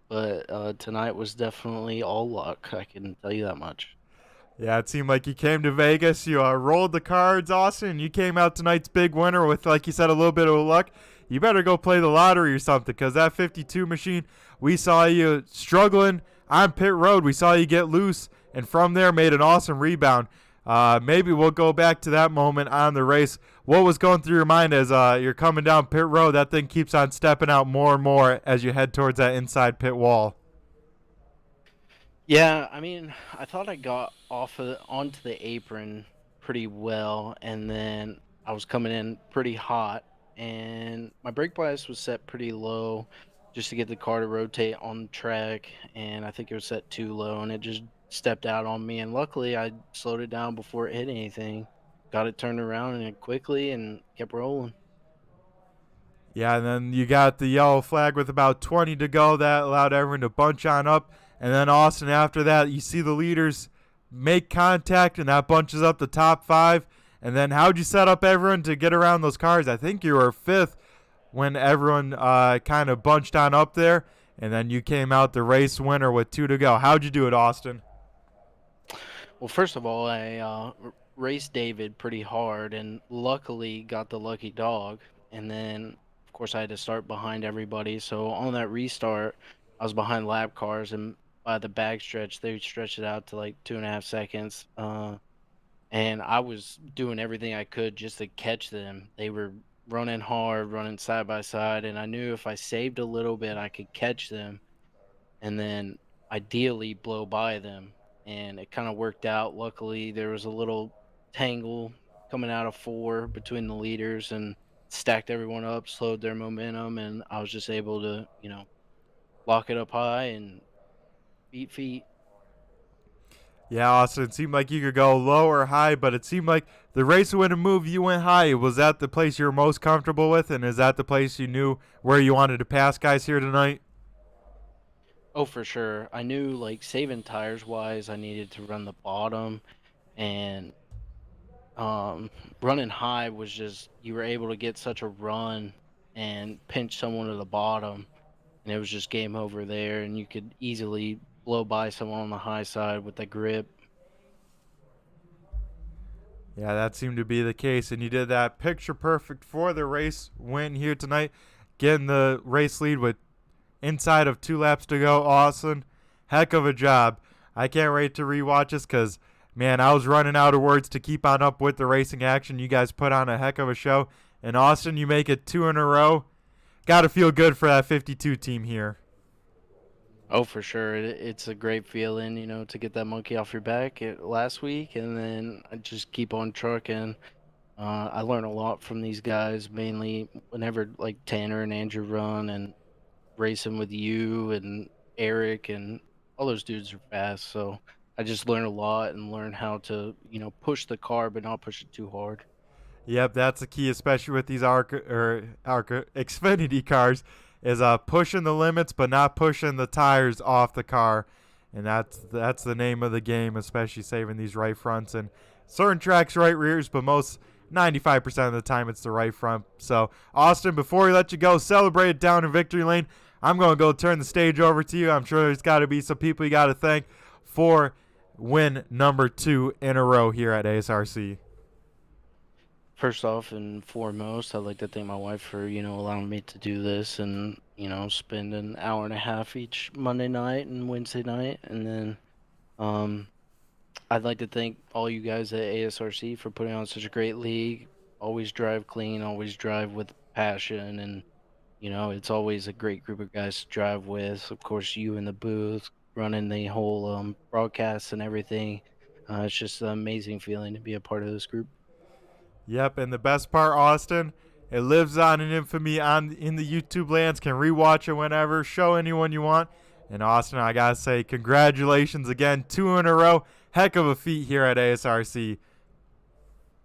But tonight was definitely all luck. I can tell you that much. Yeah, it seemed like you came to Vegas, you rolled the cards, Austin, and you came out tonight's big winner with, like you said, a little bit of luck. You better go play the lottery or something, because that 52 machine, we saw you struggling on pit road. We saw you get loose, and from there made an awesome rebound. Maybe we'll go back to that moment on the race. What was going through your mind as you're coming down pit road? That thing keeps on stepping out more and more as you head towards that inside pit wall. Yeah, I mean, I thought I got onto the apron pretty well, and then I was coming in pretty hot, and my brake bias was set pretty low just to get the car to rotate on the track, and I think it was set too low, and it just stepped out on me, and luckily I slowed it down before it hit anything, got it turned around and quickly, and kept rolling. Yeah, and then you got the yellow flag with about 20 to go. That allowed everyone to bunch on up. And then Austin, after that, you see the leaders make contact, and that bunches up the top 5. And then how'd you set up everyone to get around those cars? I think you were 5th when everyone kind of bunched on up there. And then you came out the race winner with 2 to go. How'd you do it, Austin? Well, first of all, I raced David pretty hard, and luckily got the lucky dog. And then, of course, I had to start behind everybody. So on that restart, I was behind lap cars, and by the back stretch, they stretched it out to like 2.5 seconds. And I was doing everything I could just to catch them. They were running hard, running side by side, and I knew if I saved a little bit, I could catch them and then ideally blow by them. And it kind of worked out. Luckily, there was a little tangle coming out of 4 between the leaders and stacked everyone up, slowed their momentum, and I was just able to, lock it up high and beat feet. Yeah, Austin, it seemed like you could go low or high, but it seemed like the race winning move, you went high. Was that the place you were most comfortable with, and is that the place you knew where you wanted to pass guys here tonight? Oh, for sure. I knew, like, saving tires wise, I needed to run the bottom, and running high was just, you were able to get such a run and pinch someone to the bottom, and it was just game over there, and you could easily blow by someone on the high side with the grip. Yeah, that seemed to be the case, and you did that picture perfect for the race win here tonight, getting the race lead with inside of 2 laps to go. Austin, heck of a job. I can't wait to rewatch this because, man, I was running out of words to keep on up with the racing action. You guys put on a heck of a show. And Austin, you make it 2 in a row. Got to feel good for that 52 team here. Oh, for sure. It's a great feeling, to get that monkey off your back last week, and then I just keep on trucking. I learn a lot from these guys, mainly whenever like Tanner and Andrew run, and racing with you and Eric, and all those dudes are fast. So I just learn a lot and learn how to, push the car, but not push it too hard. Yep, that's the key, especially with these Xfinity cars, is pushing the limits but not pushing the tires off the car. And that's the name of the game, especially saving these right fronts. And certain tracks, right rears, but most 95% of the time it's the right front. So, Austin, before we let you go, celebrate it down in victory lane. I'm going to go turn the stage over to you. I'm sure there's got to be some people you got to thank for win number 2 in a row here at ASRC. First off and foremost, I'd like to thank my wife for, allowing me to do this and, spend an hour and a half each Monday night and Wednesday night. And then I'd like to thank all you guys at ASRC for putting on such a great league. Always drive clean, always drive with passion, and, it's always a great group of guys to drive with. Of course, you in the booth, running the whole broadcast and everything. It's just an amazing feeling to be a part of this group. Yep, and the best part, Austin, it lives on in infamy in the YouTube lands. Can rewatch it whenever, show anyone you want. And Austin, I gotta say, congratulations again, 2 in a row. Heck of a feat here at ASRC.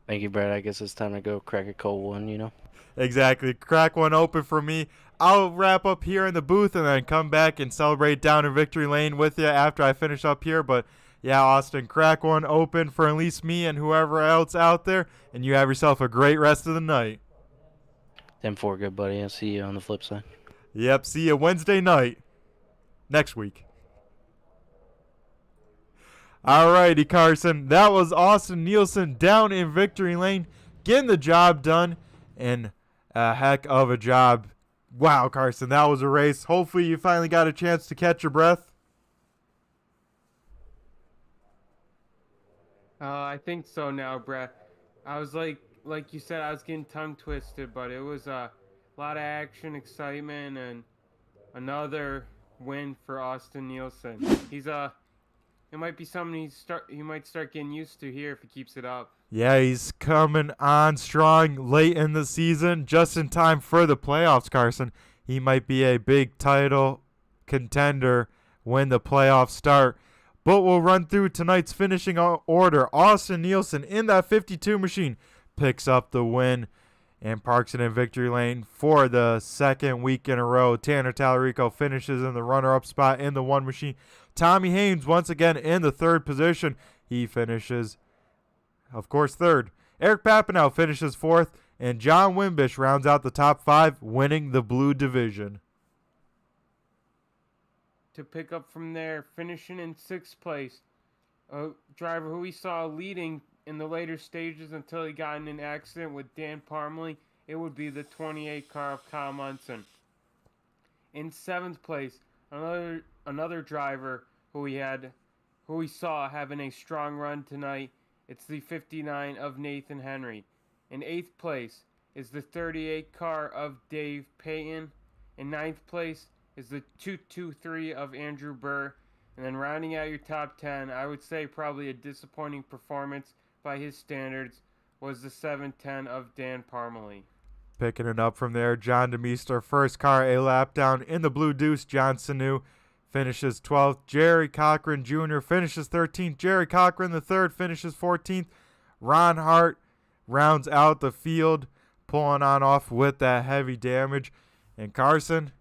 Thank you, Brad. I guess it's time to go crack a cold one, Exactly. Crack one open for me. I'll wrap up here in the booth and then come back and celebrate down in victory lane with you after I finish up here. But yeah, Austin, crack one open for at least me and whoever else out there, and you have yourself a great rest of the night. 10-4, good buddy. I'll see you on the flip side. Yep, see you Wednesday night next week. Alrighty, Carson. That was Austin Nielsen down in victory lane, getting the job done, and a heck of a job. Wow, Carson, that was a race. Hopefully you finally got a chance to catch your breath. I think so now, Brett. I was like you said, I was getting tongue twisted, but it was a lot of action, excitement, and another win for Austin Nielsen. It might be something he might start getting used to here if he keeps it up. Yeah, he's coming on strong late in the season, just in time for the playoffs, Carson. He might be a big title contender when the playoffs start. But we'll run through tonight's finishing order. Austin Nielsen in that 52 machine picks up the win and parks it in victory lane for the second week in a row. Tanner Tallarico finishes in the runner-up spot in the 1 machine. Tommy Haynes once again in the 3rd position. He finishes, of course, 3rd. Eric Papanow finishes 4th, and John Wimbish rounds out the top 5, winning the blue division. To pick up from there, finishing in 6th place, a driver who we saw leading in the later stages until he got in an accident with Dan Parmalee, it would be the 28 car of Kyle Munson. In 7th place, another driver who we saw having a strong run tonight. It's the 59 of Nathan Henry. In 8th place is the 38 car of Dave Payton. In 9th place is the 223 of Andrew Burr. And then rounding out your top 10, I would say probably a disappointing performance by his standards, was the 710 of Dan Parmalee. Picking it up from there, John DeMeester, first car a lap down in the Blue Deuce. John Sanu finishes 12th. Jerry Cochran Jr. finishes 13th. Jerry Cochran III finishes 14th. Ron Hart rounds out the field, pulling on off with that heavy damage. And Carson,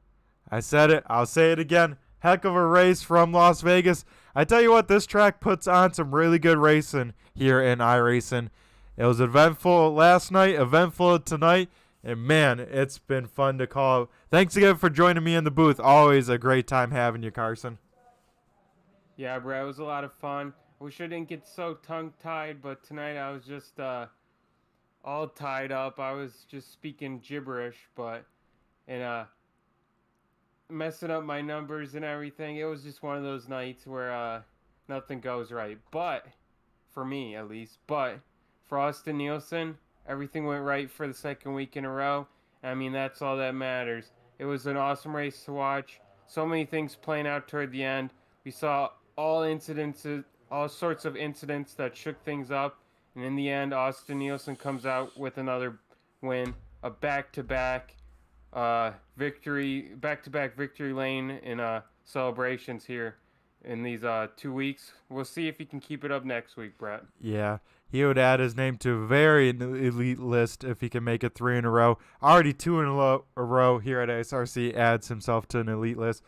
I said it, I'll say it again, heck of a race from Las Vegas. I tell you what, this track puts on some really good racing here in iRacing. It was eventful last night, eventful tonight, and man, it's been fun to call. Thanks again for joining me in the booth. Always a great time having you, Carson. Yeah, bro, it was a lot of fun. Wish I didn't get so tongue-tied, but tonight I was just all tied up. I was just speaking gibberish, and messing up my numbers and everything. It was just one of those nights where nothing goes right. But, for me at least, but for Austin Nielsen, everything went right for the second week in a row. I mean, that's all that matters. It was an awesome race to watch. So many things playing out toward the end. We saw all sorts of incidents that shook things up. And in the end, Austin Nielsen comes out with another win, a back-to-back victory lane in celebrations here in these 2 weeks. We'll see if he can keep it up next week, Brett. Yeah, he would add his name to a very elite list if he can make it 3 in a row. Already 2 in a row here at ASRC adds himself to an elite list.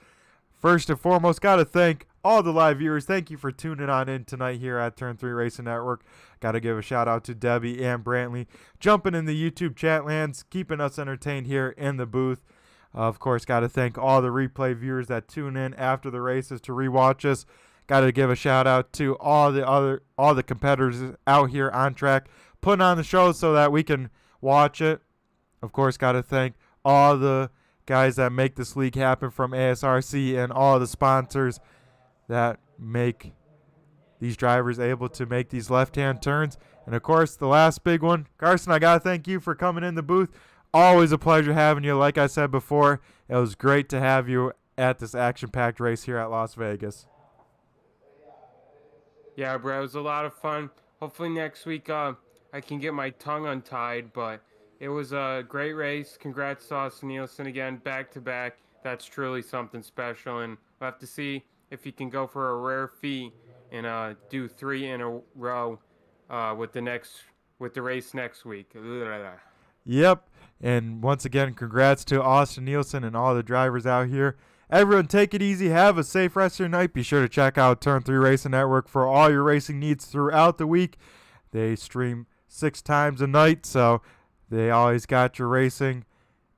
First and foremost, got to thank all the live viewers. Thank you for tuning on in tonight here at Turn 3 Racing Network. Got to give a shout out to Debbie and Brantley jumping in the YouTube chat lands, keeping us entertained here in the booth. Of course, got to thank all the replay viewers that tune in after the races to rewatch us. Got to give a shout out to all the competitors out here on track, putting on the show so that we can watch it. Of course, got to thank all the guys that make this league happen from ASRC and all the sponsors that make these drivers able to make these left-hand turns. And, of course, the last big one, Carson, I got to thank you for coming in the booth. Always a pleasure having you. Like I said before, it was great to have you at this action-packed race here at Las Vegas. Yeah, bro, it was a lot of fun. Hopefully next week I can get my tongue untied, but it was a great race. Congrats to Austin Nielsen again, back-to-back. That's truly something special, and we'll have to see if he can go for a rare feat and do 3 in a row with the race next week. Yep, and once again, congrats to Austin Nielsen and all the drivers out here. Everyone, take it easy. Have a safe rest of your night. Be sure to check out Turn 3 Racing Network for all your racing needs throughout the week. They stream 6 times a night, so they always got your racing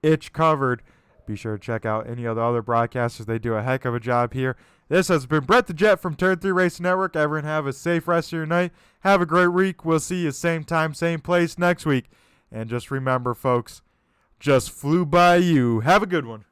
itch covered. Be sure to check out any of the other broadcasters. They do a heck of a job here. This has been Brett the Jet from Turn 3 Racing Network. Everyone have a safe rest of your night. Have a great week. We'll see you same time, same place next week. And just remember, folks, just flew by you. Have a good one.